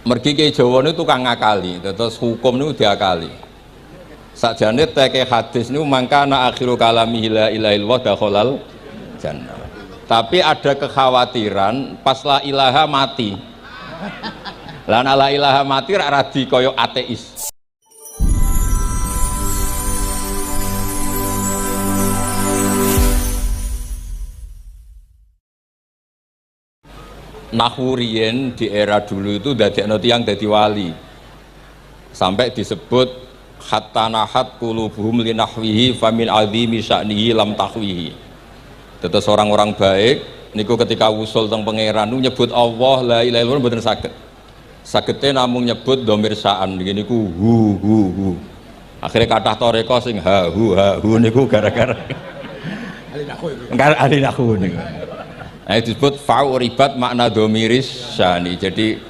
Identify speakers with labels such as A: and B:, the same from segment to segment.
A: Mergi ke Jawa niku tukang ngakali, terus hukum niku diakali. Sakjane teke hadis niku mangkana akhiru kalami la ilaha illallah dakhalal jannah. Tapi ada kekhawatiran pas la ilaha mati. Lah la ilaha mati ra radi kaya ateis. Nahurien di era dulu itu dadekno tiyang dadi wali. Sampai disebut hatta nahat qulubuhum linahwihi famin azimi sya'nihi lam tahwihi. Terus orang-orang baik niku ketika usul teng pangeran nyebut Allah la ilaha illallah mboten saged. Sagete namung nyebut dhamir sa'an niki niku hu. Akhirnya kathah toreko sing ha hu niku gara-gara ahli nahwu niku. Nah, disebut fa'u ribat makna domiris syani. Jadi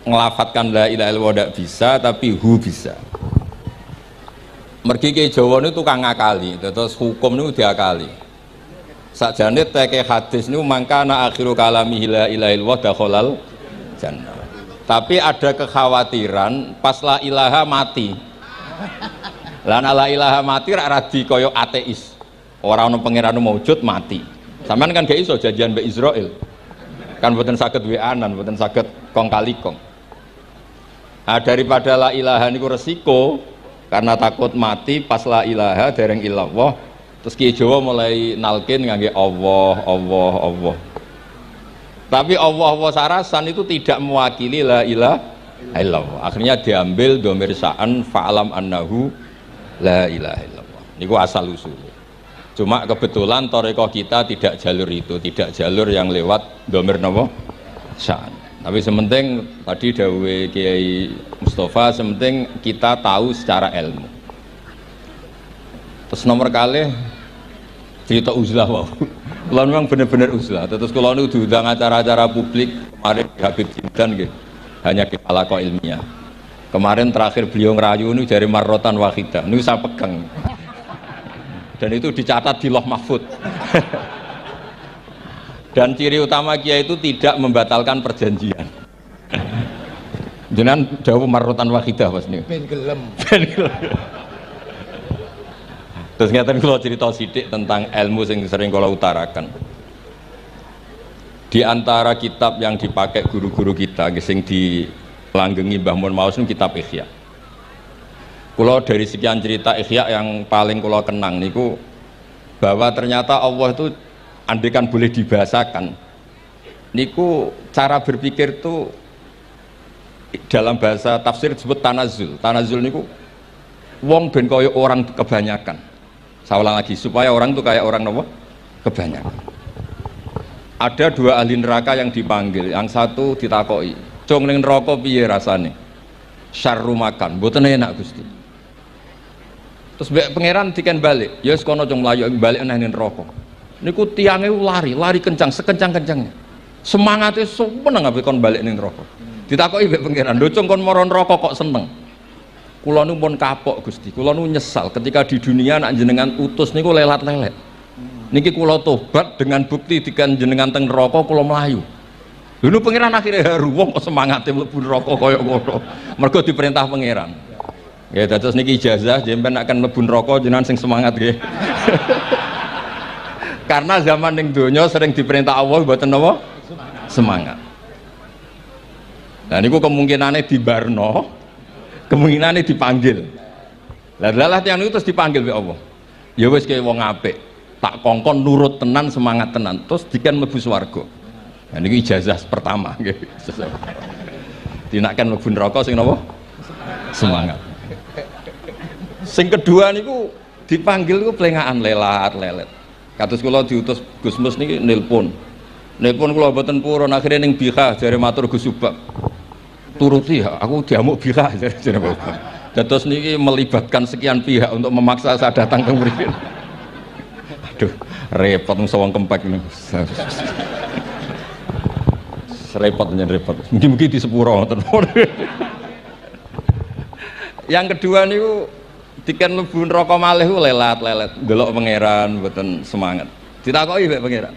A: ngelafatkan la ilaha illallah tidak bisa, tapi hu bisa. Mergi ke Jawa ini tukang ngakali, terus hukum ini diakali. Sakjane teke hadis ini mangkana akhiru kalami la ilaha illallah dakhalal jannah. Tapi ada kekhawatiran pas la ilaha mati. Lah la ilaha mati ra radi kaya ateis. Ora ono pangeran maujud mati. Sampean kan gak iso janjian mbek Israel. Kan mboten saged WA-an, mboten saged kong kali kong. Nah, daripada la ilaha niku resiko karena takut mati pas la ilaha dereng illallah. Terus Ki Jawa mulai nalkin ngangge Allah. Tapi Allah sarasan itu tidak mewakili la ilaha illallah. Akhirnya diambil dhamir sa'an fa'alam annahu la ilaha illallah. Niku asal usul. Cuma kebetulan toreko kita tidak jalur itu, tidak jalur yang lewat dhamir napa sa'an. Tapi sementing tadi dawuhe Kiai Mustafa, sementing kita tahu secara ilmu. Terus nomor kalih cerita uzlah wae. Kula memang bener-bener uzlah. Terus kula niku diundang acara-acara publik kemarin di Habib Jindan nggih. Hanya di halaqah ilmiah. Kemarin terakhir beliau ngerayu niku dari marrotan wahidah. Niku saya pegang. Dan itu dicatat di Loh Mahfud. Dan ciri utama kiai itu tidak membatalkan perjanjian. Jenengan jauh marrotan wahidah pas niku. Ben gelem. Terus ngeten kula cerita sithik tentang ilmu sing sering kula utarakan. Di antara kitab yang dipakai guru-guru kita sing dilanggengi Mbah Mun Maus niku kitab Ihya. Kulo dari sekian cerita Ihya yang paling kulo kenang niku bahwa ternyata Allah itu andaikan boleh dibahasakan niku cara berpikir itu dalam bahasa tafsir disebut tanazul niku wong ben kaya orang kebanyakan. Saya ulang lagi supaya orang itu kayak orang apa? Kebanyakan. Ada dua ahli neraka yang dipanggil, yang satu ditakoki, "Cung ning neraka piye rasane?" "Syarru makan, mboten enak Gusti." Terus pangeran diken balik, ya wis kono cung mlayu balik nang neraka. Niku tiange lari kencang, sekencang-kencangnya. Semangate seneng ape kon balik ning neraka. Ditakoki mbek pangeran, "Lho cung kon mara neraka kok seneng?" "Kula nu pun kapok Gusti, kula nu nyesal ketika di dunia nak jenengan utus niku lelat-lelet. Niki kula tobat dengan bukti diken jenengan teng neraka kula mlayu." Lho nu pangeran akhirnya haru, wong kok semangate mlebu neraka kaya ngono. Mergo diperintah pangeran. Ya, terus niki ijazah jenengan akan mlebu neraka jenengan sing semangat nggih. Karena zaman ning donya sering diperintah Allah mboten napa? Semangat. Nah niku kemungkinane dibarno, kemungkinane dipanggil. Lah tiyang niku terus dipanggil oleh Allah. Ya wis kaya wong apik, tak kongkon nurut tenan, semangat tenan, terus diken mlebu swarga. Nah niku ijazah pertama nggih. Dinaken mlebu neraka sing napa? Semangat. Sing kedua niku dipanggil niku plengakan lelat-lelet. Kados kula diutus Gus Mus niki nelpon kula mboten purun akhirnya ning Bika jare matur Gus Subak. Turuti aku diamuk Bika jare Bapak. Dados niki melibatkan sekian pihak untuk memaksa saya datang ke mriki. Aduh, repot wong sawang kempek niku. Repot. Mugi-mugi di sepuro ngoten. Yang kedua niku diken mlebu neraka malih ku lelat-lelet delok pangeran mboten semangat. Ditakoki mbek pangeran,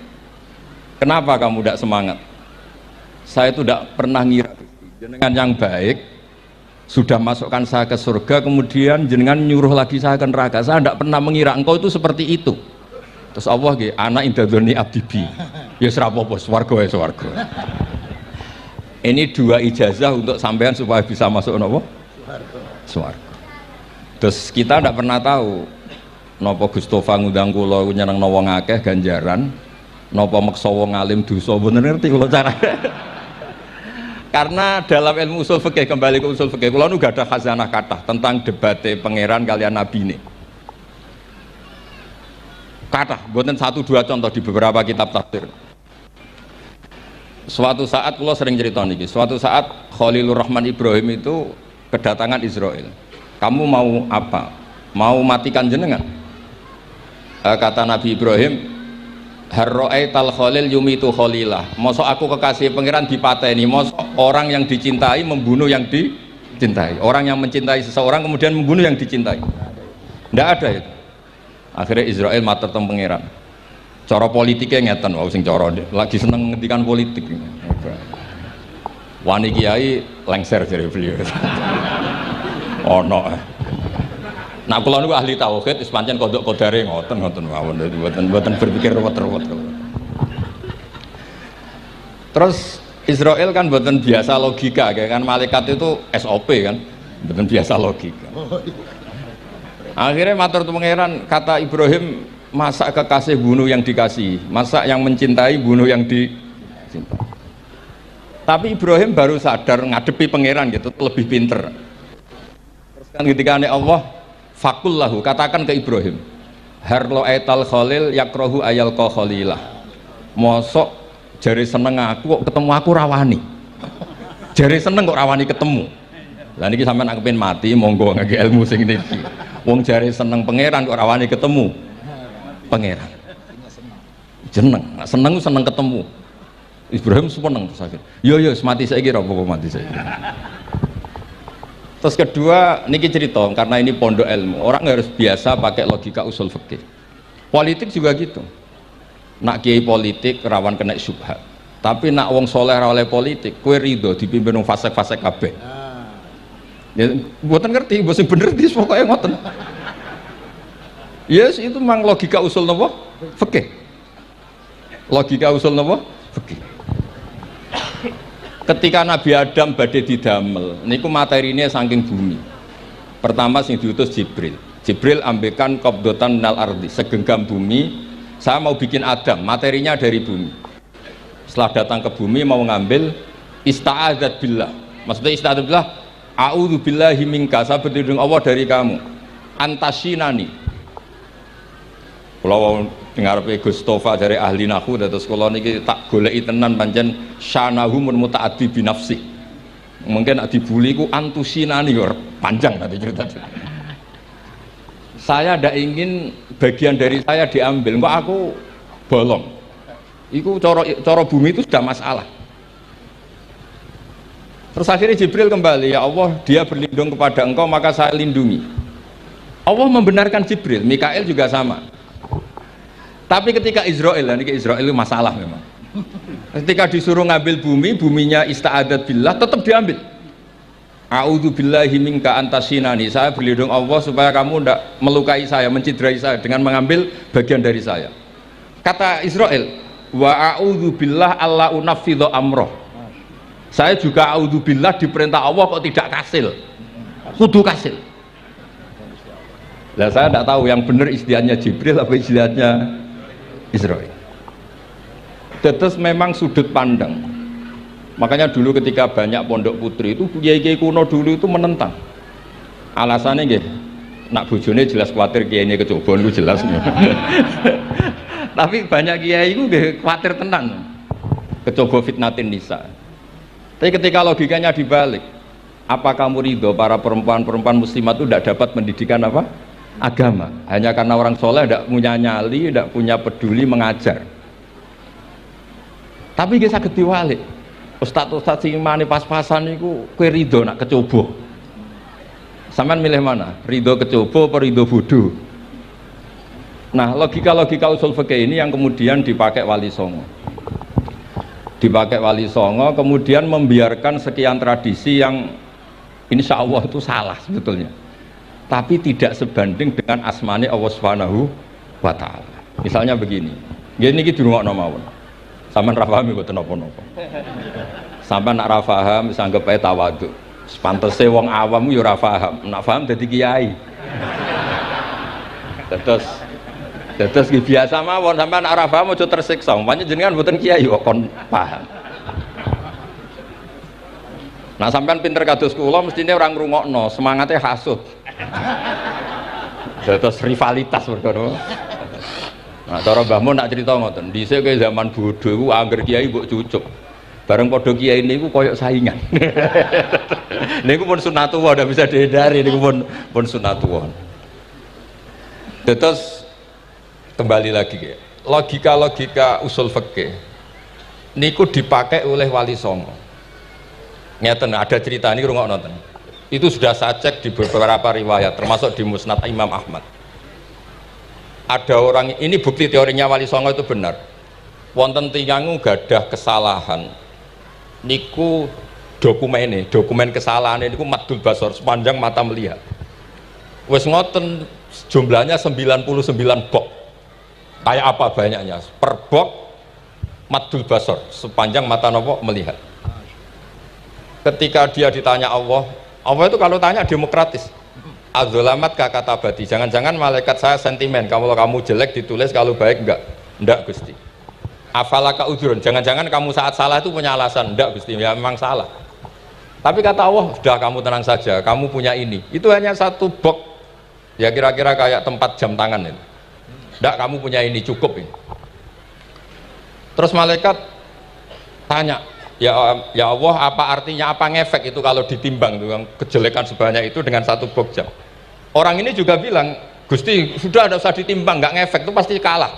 A: "Kenapa kamu tidak semangat?" "Saya itu tidak pernah ngira jenengan yang baik sudah masukkan saya ke surga, kemudian jenengan nyuruh lagi saya ke neraka. Saya tidak pernah mengira engkau itu seperti itu. Terus Allah nggih, ana indadzoni abdibi. Ya serapopo, swarga ya swarga. Ini dua ijazah untuk sampean supaya bisa masuk nopo? Swarga. Terus kita tidak pernah tahu nopo Gustofa ngundang kula nyenengno wong akeh ganjaran, nopo maksa wong alim dosa. Bener ngerti kula cara. Karena dalam ilmu usul fikih, kembali ke usul fikih, kula nu gak ada khazanah kathah tentang debate pangeran kalian nabi ini. Kathah, mboten satu dua contoh di beberapa kitab tafsir. Suatu saat kula sering cerita niki, suatu saat Khalilur Rahman Ibrahim itu kedatangan Israel. Kamu mau apa? Mau matikan jenengan? Kata Nabi Ibrahim, Harro'aital khalil yumitu khalilah. Mosok aku kekasih pangeran dipateni, mosok orang yang dicintai membunuh yang dicintai, orang yang mencintai seseorang kemudian membunuh yang dicintai. Tidak ada itu. Akhirnya Israel matur teng pangeran. Cara politiknya ngeten, wau sing cara lagi seneng ngendikan politik. Wani kiai lengser dari beliau. Ono. Nah kula niku ahli tauhid wis pancen kodok kodare ngoten mawon, mboten berpikir ruwet-ruwet. Terus Israel kan mboten biasa logika, kayak kan malaikat itu SOP kan, mboten biasa logika. Akhirnya matur tu pangeran, kata Ibrahim, masa kekasih bunuh yang dikasih, masa yang mencintai bunuh yang dicintai. Tapi Ibrahim baru sadar ngadepi pangeran gitu, lebih pinter. Terus kan ketika Allah fakul lahu, katakan ke Ibrahim, harlo aital khalil yakrohu ayal ko khalilah. Mosok jari seneng aku kok ketemu aku rawani, jari seneng kok rawani ketemu. Lah niki sampean aku pengen mati, monggo ngake ilmu sing niki. Wong jari seneng pangeran kok rawani ketemu pangeran. Seneng seneng ketemu. Ibrahim seneng sakit. Yo mati saiki ra apa mati saiki. Terus kedua, niki cerita, karena ini pondok ilmu, orang harus biasa pakai logika usul fikih. Politik juga gitu. Nak kiai politik rawan kena syubhat. Tapi nak wong soleh ra oleh politik, kue ridho dipimpin wong fasik-fasik kabeh. Ya, mboten ngerti, mboten bener dis pokoknya ngoten. Yes, itu memang logika usul napa? Fikih. Logika usul napa? Fikih. Ketika Nabi Adam badhe didamel niku materinya saking bumi. Pertama sing diutus Jibril. Jibril ambekan qabdotan minal ardi, segenggam bumi. Saya mau bikin Adam, materinya dari bumi. Setelah datang ke bumi mau ngambil ista'adzat billah. Maksudnya ista'adzat billah, a'udzu billahi minka, saya berlindung Allah dari kamu. Antasinani. Kalau dengar Gustofa dari ahli nahu, terus kalau niki tak goleki tenan pancen syanahu mun mutaaddi bi nafsi. Mungkin dibuli ku antusinani panjang nanti cerita. Saya tidak ingin bagian dari saya diambil, kok aku bolong. Iku coro bumi itu sudah masalah. Terus akhirnya Jibril kembali, ya Allah, dia berlindung kepada engkau maka saya lindungi. Allah membenarkan Jibril, Mikail juga sama. Tapi ketika Israel, ini Israel itu masalah memang. Ketika disuruh ngambil bumi, buminya ista'adat billah, tetap diambil. A'udzu billahi minka antasinani, saya berlindung Allah supaya kamu tidak melukai saya, mencidrai saya dengan mengambil bagian dari saya. Kata Israel, wa a'udzu billah alla unaffidhu amroh. Saya juga a'udzu billah diperintah Allah kok tidak kasil. Kudu kasil. Lah saya tidak tahu yang benar istilahnya Jibril apa istilahnya Israel. Terus memang sudut pandang. Makanya dulu ketika banyak pondok putri itu kiai-kiai kuno dulu itu menentang. Alasannya nggih, nak bojone jelas khawatir kiai ini kecoba itu jelas. Tapi banyak kiai itu nggih khawatir tenan. Kecoba fitnatin nisa. Tapi ketika logikanya dibalik, apa kamu ridho para perempuan-perempuan muslimat itu tidak dapat pendidikan apa? Agama, hanya karena orang soleh tidak punya nyali, tidak punya peduli mengajar. Tapi kita saged diwalik. Ustadz sing mani pas-pasan niku kowe ridho nak kecoba. Sampean milih mana? Ridho kecoba apa ridho bodoh? Nah, logika-logika usul fikih ini yang kemudian dipakai Wali Songo. dipakai Wali Songo, kemudian membiarkan sekian tradisi yang insya Allah itu salah sebetulnya, tapi tidak sebanding dengan asmane Allah Subhanahu wa Ta'ala. Misalnya begini, gini iki dirungokno mawon, sampean ra paham mboten napa-napa, sampean nak ra paham wis anggap ae tawadhu, pantese wong awam yo ora paham, nak paham dadi kiai. Terus biasa mawon, sampean nak ra paham aja tersiksa, umpamanya jenengan mboten kiai kok kon paham. Nah sampean pinter kados kula mestine ora ngrungokno, semangate hasud. Terus rivalitas perkara. Nah cara Mbah Mun nak cerita ngoten, dhisik ke zaman bodho iku angger kiai mbok cucuk. Bareng padha kiai niku koyok saingan. Niku pun sunatullah, ndak bisa dihindari, niku pun sunatullah. Terus kembali lagi ke logika usul fikih niku dipakai oleh Wali Songo. Ngeten ada cerita ini rungokno nonton. Itu sudah saya cek di beberapa riwayat termasuk di Musnad Imam Ahmad. Ada orang, ini bukti teorinya Wali Songo itu benar. Wonten tiyang gadah kesalahan niku dokumen kesalahan niku maddul basar, sepanjang mata melihat. Wes ngoten jumlahnya 99 bok. Kayak apa banyaknya? Per bok maddul basar, sepanjang mata nopo melihat. Ketika dia ditanya Allah itu kalau tanya demokratis. Adzolamat kata bati. Jangan-jangan malaikat saya sentimen. Kalau kamu jelek ditulis, kalau baik enggak Gusti. Afalaka udhurun. Jangan-jangan kamu saat salah itu punya alasan. Enggak Gusti, ya memang salah. Tapi kata Allah, sudah kamu tenang saja. Kamu punya ini. Itu hanya satu bok. Ya kira-kira kayak tempat jam tangan itu. Enggak, kamu punya ini, cukup ini. Terus malaikat tanya, ya Allah, apa artinya, apa ngefek itu kalau ditimbang tuh, kejelekan sebanyak itu dengan satu bok jam. Orang ini juga bilang, Gusti sudah ada usah ditimbang, nggak ngefek, itu pasti kalah.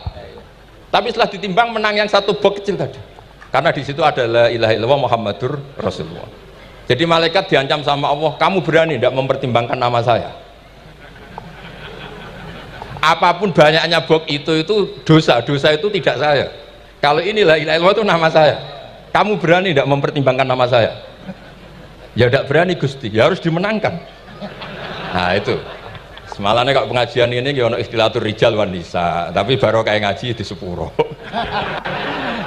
A: Tapi setelah ditimbang menang yang satu bok kecil tadi, karena di situ ada la ilaha illallah Muhammadur Rasulullah. Jadi malaikat diancam sama Allah, kamu berani tidak mempertimbangkan nama saya? Apapun banyaknya bok itu dosa itu tidak saya. Kalau ini la ilaha illallah itu nama saya. Kamu berani tidak mempertimbangkan nama saya? Ya tidak berani Gusti, ya harus dimenangkan. Nah itu semalahnya kalau pengajian ini ono istilatur rijal wan nisa, tapi baru kayak ngaji di sepuro.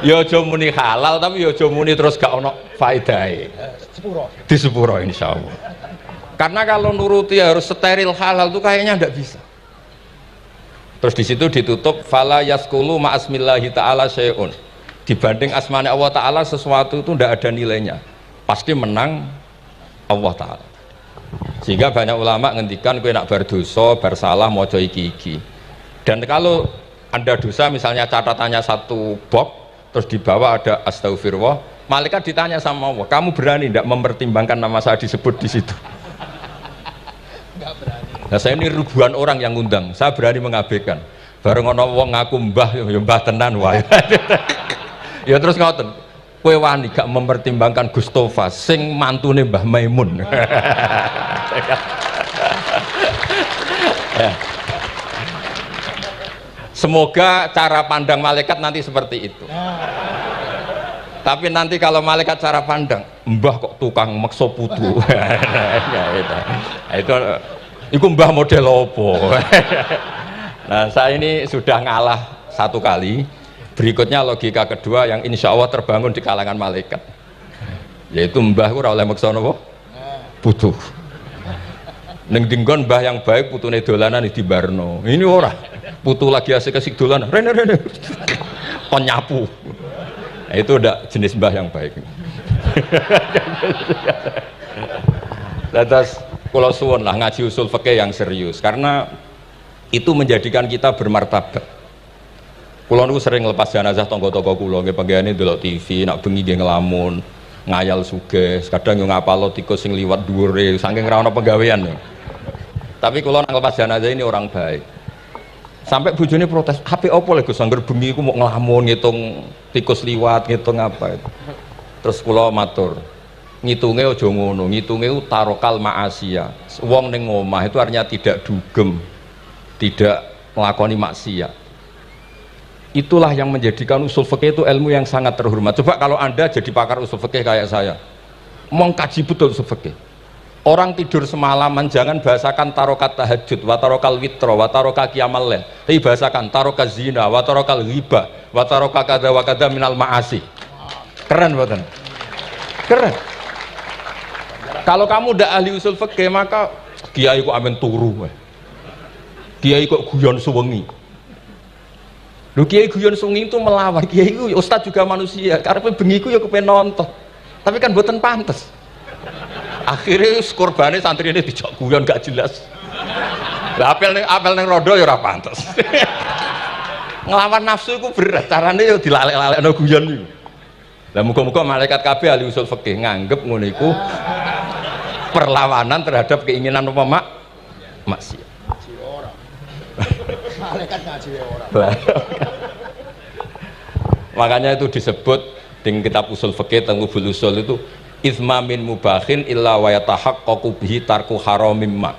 A: Ya aja muni halal, tapi ya aja muni terus gak ono faedahe. Di sepuro insyaallah. Karena kalau nuruti harus steril halal itu kayaknya tidak bisa. Terus di situ ditutup fala yaskulu ma'asmillahi ta'ala syai'un. Dibanding asmane Allah Ta'ala sesuatu itu tidak ada nilainya, pasti menang Allah Ta'ala. Sehingga banyak ulama ngendikan kowe nak berdosa, bersalah mojo iki-iki. Dan kalau Anda dosa misalnya catatannya satu bok, terus di bawah ada astagfirullah, malaikat ditanya sama Allah, kamu berani tidak mempertimbangkan nama saya disebut di situ? Enggak berani. Nah saya ini ribuan orang yang ngundang, saya berani mengabaikan. Bareng ono wong ngaku mbah, ya mbah tenan wae. Ya terus ngoten, kowe wani gak mempertimbangkan Gustofa sing mantune Mbah Maimun. Ya. Semoga cara pandang malaikat nanti seperti itu. Tapi nanti kalau malaikat cara pandang, mbah kok tukang makso putu. Itu mbah model opo. Nah saya ini sudah ngalah satu kali. Berikutnya logika kedua yang insya Allah terbangun di kalangan malaikat, yaitu mbah ora oleh maksa napa putu. Ning dinggon mbah yang baik putune dolanan di barno. Ini ora. Putu lagi asik-asik dolanan. Rene. Kon nyapu. Nah, itu udah jenis mbah yang baik. Lantas kula suwun lah ngaji usul fikih yang serius karena itu menjadikan kita bermartabat. Kulo niku sering lepas jenazah tangga-tangga kulo nggih panggihane ndelok TV, nak bengi nggih ngelamun, ngayal sugih, kadang yo ngapalo tikus sing liwat dhuwure saking ra ono penggawean. Tapi kulo nang lepas jenazah ini orang baik. Sampai bojone protes, "HP opo lho Gus, angger bengi ku mau ngelamun ngitung tikus liwat, ngitung apa itu." Terus kulo matur, ngitunge aja ngono, ngitunge tarokal ma'asiya. Wong ning omah itu artinya tidak dugem, tidak melakoni maksiat. Itulah yang menjadikan usul fikih itu ilmu yang sangat terhormat. Coba kalau Anda jadi pakar usul fikih kayak saya, mengkaji betul usul fikih. Orang tidur semalaman jangan bahasakan tarokat tahajud, wa tarokal witro, wa taroka qiyamal lail. Tapi bahasakan taroka zina, wa tarokal ghibah, wa taroka kada wa kada minal ma'asi. Keren buatan. Keren. Kalau kamu udah ahli usul fikih maka kiai kok amen turu. Kiai kok guyon suwengi. Lho kiai guyon sungi itu melawan kiai itu ustaz juga manusia karena bengi itu ya kepen nonton tapi kan buatan pantas akhirnya korbannya santri ini dijak guyon gak jelas lah apel neng rodo ya ora pantas ngelawan nafsu itu berat caranya ya dilalek-lalek no guyon itu lah muka-muka malaikat kabeh ahli usul fikih nganggep ngono iku perlawanan terhadap keinginan apa maksiat.
B: Malaikat ngaji orang.
A: Makanya itu disebut di kitab usul fikih Tanghubul Usul itu izma min mubahin illa wa yatahaqqaqu bihi tarku haramim ma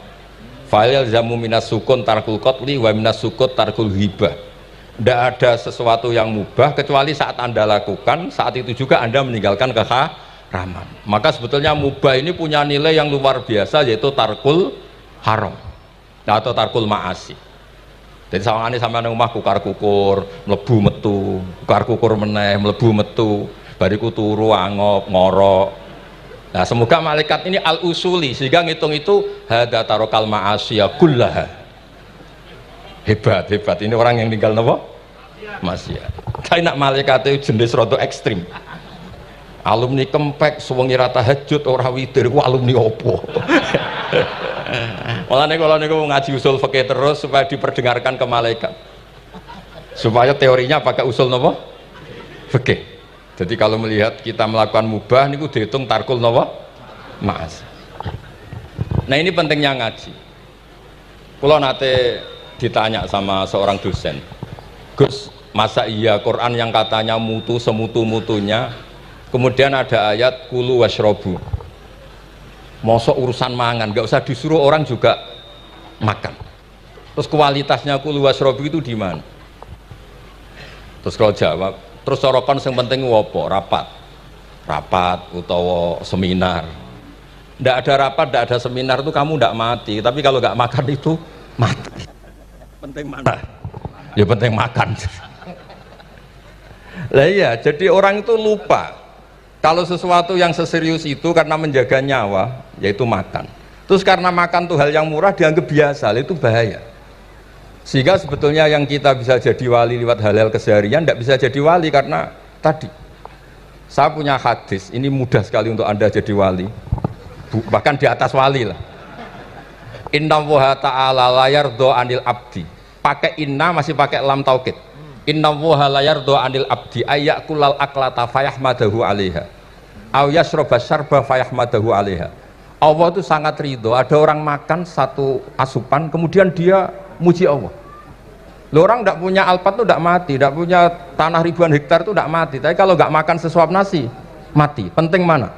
A: fa yalzamu minas sukun tarkul qatli wa minas sukut tarkul hibah. Tidak ada sesuatu yang mubah kecuali saat Anda lakukan, saat itu juga Anda meninggalkan keharaman. Maka sebetulnya mubah ini punya nilai yang luar biasa yaitu tarkul haram atau tarkul ma'asi. Jadi sawangane sampean nang omah kukar-kukur, mlebu metu, kukar-kukur meneh, mlebu metu, bariku turu angop, ngorok. Nah, semoga malaikat ini al-usuli sehingga ngitung itu hadza tarokal ma'asiya kullaha. Hebat. Ini orang yang tinggal napa? Maksiat. Kae nak malaikat itu jenis rada ekstrim. Alumni kempek suwengi ra tahajud ora witir ku alumni opo? Mulane kalau niku ngaji usul fikih terus supaya diperdengarkan ke malaikat. Supaya teorinya pakai usul napa? Fikih. Jadi kalau melihat kita melakukan mubah niku dihitung tarkul napa? Ma'as. Nah, ini pentingnya ngaji. Kalau nate ditanya sama seorang dosen, Gus, masa iya Quran yang katanya mutu semutu-mutunya, kemudian ada ayat kulu washrobu, mosok urusan mangan, gak usah disuruh orang juga makan. Terus kualitasnya kulu washrobu itu di mana? Terus kalau jawab, terus sorokan yang penting wopo, rapat utawa seminar. Ndak ada rapat, ndak ada seminar itu kamu ndak mati, tapi kalau nggak makan itu mati. Penting mana? Ya penting makan. Lah iya, jadi orang itu lupa kalau sesuatu yang seserius itu karena menjaga nyawa, yaitu makan. Terus karena makan tuh hal yang murah dianggap biasa, itu bahaya. Sehingga sebetulnya yang kita bisa jadi wali lewat hal-hal keseharian tidak bisa jadi wali karena tadi. Saya punya hadis, ini mudah sekali untuk Anda jadi wali. Bahkan di atas wali lah. Inna woha ta'ala layar do anil abdi. Pakai inna masih pakai lam taukid. Inna woha layar do anil abdi ayak kulal aklata fayahmadahu alaiha aw yasroba syarba fayahmadahu alaiha. Allah itu sangat ridho ada orang makan satu asupan kemudian dia muji Allah. Loh, orang tidak punya alpat itu tidak mati, tidak punya tanah ribuan hektar itu tidak mati, tapi kalau nggak makan sesuap nasi mati. Penting mana?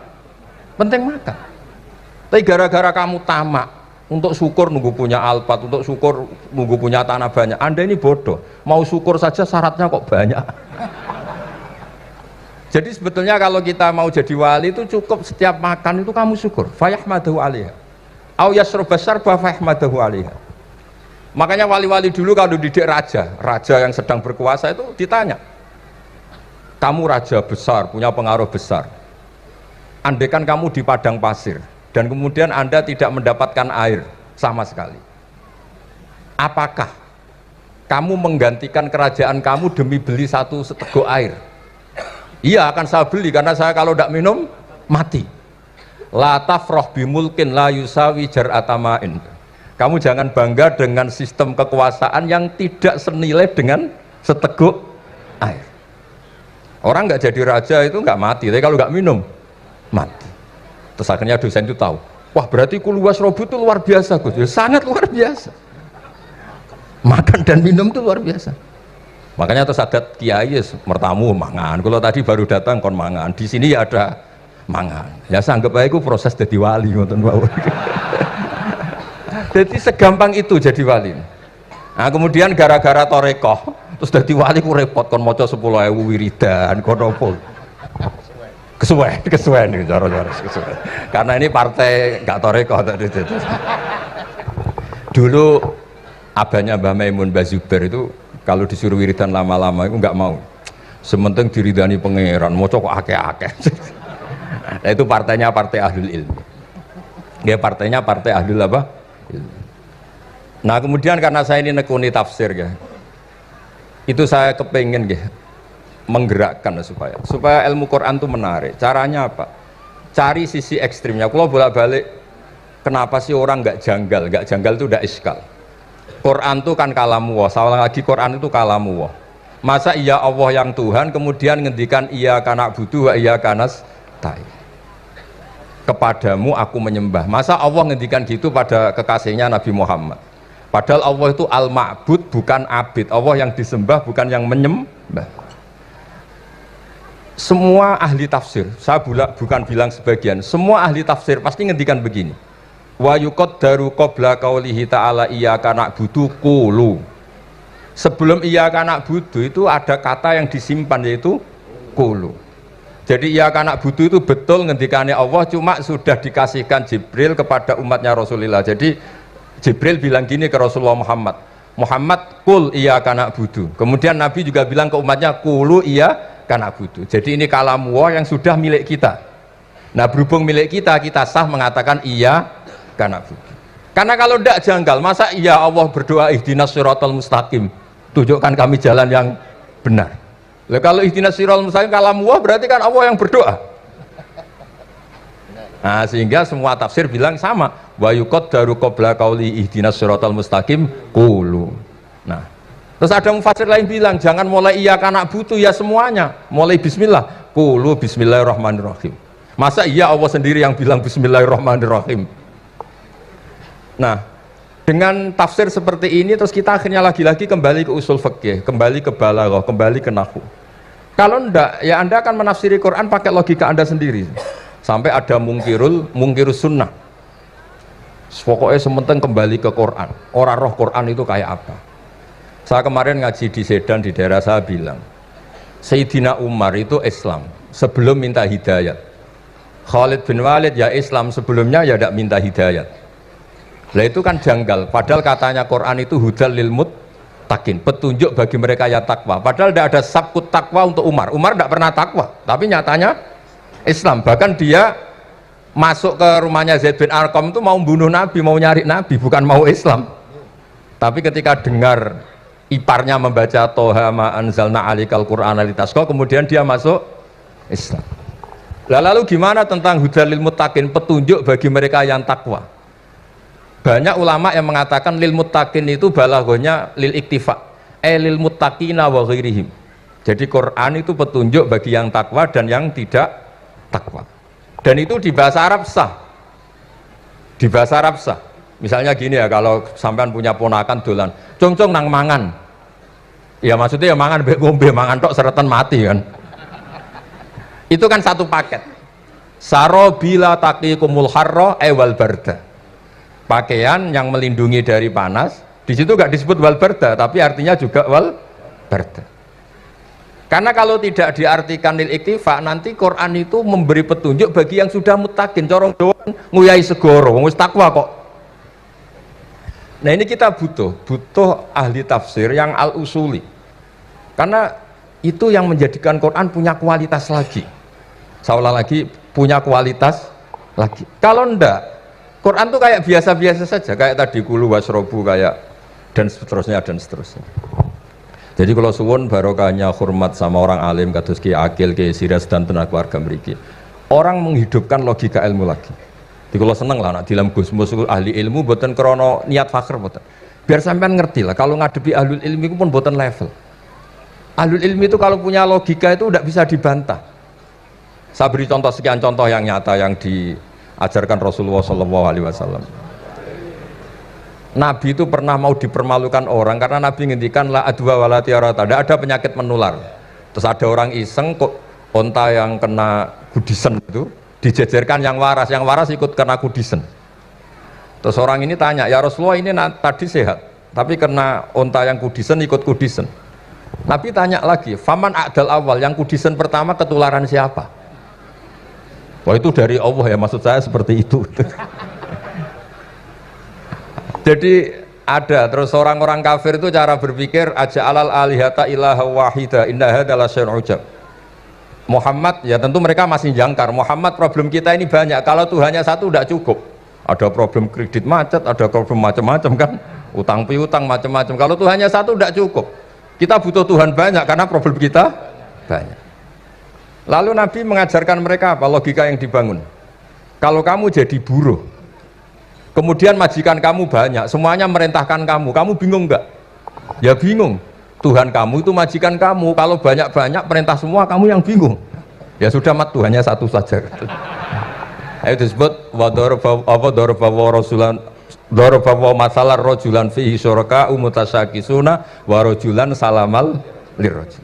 A: Penting makan. Tapi gara-gara kamu tamak untuk syukur nunggu punya alpat, untuk syukur nunggu punya tanah banyak, Anda ini bodoh. Mau syukur saja syaratnya kok banyak. Jadi sebetulnya kalau kita mau jadi wali itu cukup setiap makan itu kamu syukur. Fayahmadahu alaiha aw yasroba syarba fayahmadahu alaiha. Makanya wali-wali dulu kalau didik raja yang sedang berkuasa itu ditanya, kamu raja besar, punya pengaruh besar, andaikan kamu di padang pasir dan kemudian Anda tidak mendapatkan air sama sekali, apakah kamu menggantikan kerajaan kamu demi beli satu seteguk air? Iya, akan saya beli karena saya kalau tidak minum mati. La tafroh bimulkin la yusawi jar'atamain. Kamu jangan bangga dengan sistem kekuasaan yang tidak senilai dengan seteguk air. Orang nggak jadi raja itu nggak mati, tapi kalau nggak minum mati. Terus akhirnya dosen itu tahu, wah berarti kulu wasrobu itu luar biasa Gus, sangat luar biasa. Makan dan minum itu luar biasa. Makanya terus adat kiai mertamu mangan. Kalau tadi baru datang kon mangan, di sini ya ada mangan. Ya sanggep aja itu proses jadi wali ngoten mawon. Jadi segampang itu jadi wali. Nah kemudian gara-gara torekoh terus dadi wali ku repot kon maca 10.000 wiridan kon opo. Kesuwen iki cara-cara kesuwen. Karena ini partai gak toreko tadi. Dulu abahnya Mbah Maimun Mbah Zubair itu kalau disuruh wiridan lama-lama itu nggak mau. Sementing diridani pangeran, maca kok akeh-akeh. Nah, itu partainya partai ahlul ilmi. Ya partainya partai ahlul apa? Ilmi. Nah kemudian karena saya ini nekuni tafsir ya, itu saya kepengen ya menggerakkan supaya ilmu Quran itu menarik. Caranya apa? Cari sisi ekstrimnya. Kalau bolak-balik, kenapa sih orang nggak janggal? Nggak janggal itu udah iskal. Quran itu kan kalamullah. Salah lagi Quran itu kalamullah. Masa iya Allah yang Tuhan kemudian ngendikan iya kana budu wa iya kanas tai. Kepadamu aku menyembah. Masa Allah ngendikan gitu pada kekasihnya Nabi Muhammad. Padahal Allah itu al-ma'bud bukan abid. Allah yang disembah bukan yang menyembah. Semua ahli tafsir, saya bukan bilang sebagian, semua ahli tafsir pasti ngendikan begini. Wa yuqaddaru qabla qaulihi ta'ala iyyaka na'budu qulu. Sebelum iyyaka na'budu itu ada kata yang disimpan yaitu qulu. Jadi iyyaka na'budu itu betul ngendikannya Allah, cuma sudah dikasihkan Jibril kepada umatnya Rasulullah. Jadi Jibril bilang gini ke Rasulullah Muhammad, Muhammad qul iyyaka na'budu. Kemudian Nabi juga bilang ke umatnya qulu iyyaka na'budu. Jadi ini kalamullah yang sudah milik kita. Nah berhubung milik kita, kita sah mengatakan iyyaka na'budu. Karena kalau tidak janggal, masa iya Allah berdoa ihdinas siratal mustaqim, tunjukkan kami jalan yang benar. Lah kalau ihdinas siratal mustaqim kalamullah berarti kan Allah yang berdoa. Nah sehingga semua tafsir bilang sama, wa yuqaddaru qabla qauli ihdinas siratal mustaqim qulu. Nah terus ada mufassir lain bilang jangan mulai iyyaka na'budu ya semuanya, mulai bismillah qulu bismillahirrahmanirrahim. Masa iya Allah sendiri yang bilang bismillahirrahmanirrahim. Nah dengan tafsir seperti ini terus kita akhirnya lagi-lagi kembali ke usul fikih, kembali ke balaghah, kembali ke nahwu. Kalau ndak ya Anda akan menafsiri Quran pakai logika Anda sendiri sampai ada mungkirus sunnah. Pokoknya sementing kembali ke Quran, orang roh Quran itu kayak apa. Saya kemarin ngaji di Sedan di daerah saya bilang Sayyidina Umar itu Islam sebelum minta hidayat. Khalid bin Walid ya Islam sebelumnya ya tidak minta hidayat. Lah itu kan janggal, padahal katanya Quran itu hudal lil muttaqin, petunjuk bagi mereka yang takwa. Padahal tidak ada sabkut takwa untuk Umar. Umar tidak pernah takwa, tapi nyatanya Islam. Bahkan dia masuk ke rumahnya Zaid bin Arqam itu mau bunuh Nabi, mau nyari Nabi, bukan mau Islam. Tapi ketika dengar iparnya membaca Toha ma anzalna alikal Qur'ana litasqa, kemudian dia masuk Islam. Lalu gimana tentang hudal lil muttaqin, petunjuk bagi mereka yang takwa? Banyak ulama yang mengatakan lil muttaqin itu balaghahnya lil iktifa, lil muttaqina wa ghairihim. Jadi Quran itu petunjuk bagi yang takwa dan yang tidak takwa. Dan itu di bahasa Arab sah. Di bahasa Arab sah. Misalnya gini ya, kalau sampean punya ponakan dolan, cong-cong nang mangan. Ya maksudnya ya mangan mbek ngombe, mangan tok seretan mati kan. Itu kan satu paket. Sarobila taqikumul harra wal barda. Pakaian yang melindungi dari panas, di situ nggak disebut wal barda, tapi artinya juga wal barda. Karena kalau tidak diartikan lil iktifa, nanti Quran itu memberi petunjuk bagi yang sudah muttaqin, corong doang nguyai segoro, wis takwa kok. Nah ini kita butuh ahli tafsir yang al-usuli, karena itu yang menjadikan Quran punya kualitas lagi. Seolah lagi punya kualitas lagi. Kalau ndak, Quran tuh kayak biasa-biasa saja, kayak tadi kulu wasrobu kayak dan seterusnya dan seterusnya. Jadi kalau suwun barokahnya hormat sama orang alim kados Ki Akil, Ki Siras dan tenaga keluarga mriki. Orang menghidupkan logika ilmu lagi. Jadi kalau seneng lah nak dalam Gusmus ahli ilmu boten krono niat fakir boten. Biar sampean ngerti lah kalau ngadepi ahlul ilmi itu pun boten level. Ahlul ilmi itu kalau punya logika itu tidak bisa dibantah. Saya beri contoh sekian contoh yang nyata yang diajarkan Rasulullah SAW. Nabi itu pernah mau dipermalukan orang karena Nabi ngendikan la adwa wala tiarata, tidak ada penyakit menular. Terus ada orang iseng kok onta yang kena kudisen itu dijejerkan yang waras ikut kena kudisen. Terus orang ini tanya, ya Rasulullah ini tadi sehat, tapi kena onta yang kudisen ikut kudisen. Nabi tanya lagi, faman a'dal awal, yang kudisen pertama ketularan siapa? Wah itu dari Allah ya, maksud saya seperti itu. Jadi ada terus orang-orang kafir itu cara berpikir aja alal alihata ilaha wahida inna hadalah syai'un ujab. Muhammad ya tentu mereka masih jangkar, Muhammad problem kita ini banyak, kalau Tuhannya satu tidak cukup, ada problem kredit macet, ada problem macam-macam kan, utang piutang macam-macam, kalau Tuhannya satu tidak cukup, kita butuh Tuhan banyak karena problem kita banyak. Lalu Nabi mengajarkan mereka apa logika yang dibangun, kalau kamu jadi buruh kemudian majikan kamu banyak, semuanya merintahkan kamu, kamu bingung enggak? Ya bingung. Tuhan kamu itu majikan kamu, kalau banyak-banyak perintah semua kamu yang bingung. Ya sudah mat Tuhannya satu saja. Itu disebut dorobawa masalah rojulan fihi syuraka umutasakisuna warojulan salamal lirrojul.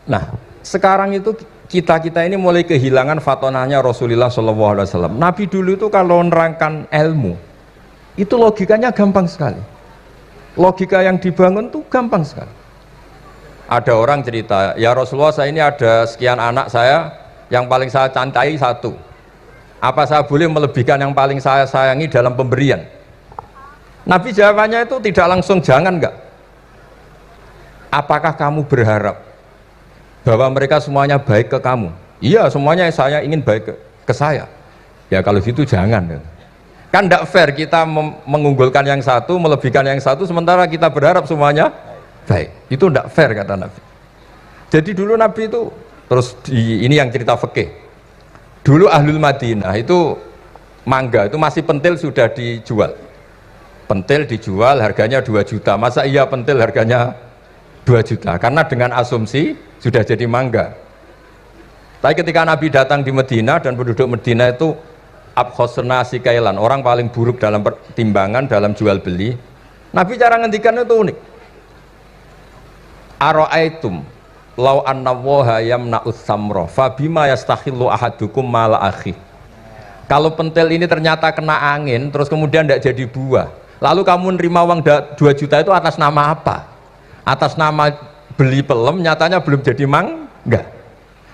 A: Nah sekarang itu kita ini mulai kehilangan fatonahnya Rasulullah SAW. Nabi dulu itu kalau nerangkan ilmu itu logikanya gampang sekali, logika yang dibangun tuh gampang sekali. Ada orang cerita, ya Rasulullah saya ini ada sekian anak saya, yang paling saya cintai satu, apa saya boleh melebihkan yang paling saya sayangi dalam pemberian? Nabi jawabannya itu tidak langsung jangan enggak. Apakah kamu berharap bahwa mereka semuanya baik ke kamu? Iya semuanya saya ingin baik ke saya. Ya kalau gitu jangan. Kan tidak fair kita mengunggulkan yang satu, melebihkan yang satu, sementara kita berharap semuanya baik. Itu tidak fair kata Nabi. Jadi dulu Nabi itu terus ini yang cerita fikih. Dulu Ahlul Madinah itu mangga itu masih pentil sudah dijual. Pentil dijual harganya 2 juta. Masa iya pentil harganya 2 juta? Karena dengan asumsi sudah jadi mangga. Tapi ketika Nabi datang di Medina dan penduduk Medina itu abkhosna sikailan, orang paling buruk dalam pertimbangan dalam jual beli, Nabi cara ngendikan itu unik. Aro'aitum law anna waha yamna'us samra fabima yastakhillu ahadukum mala akhi. Kalau pentil ini ternyata kena angin terus kemudian tidak jadi buah, lalu kamu nerima uang 2 juta itu atas nama apa? Atas nama beli pelem, nyatanya belum jadi mangga.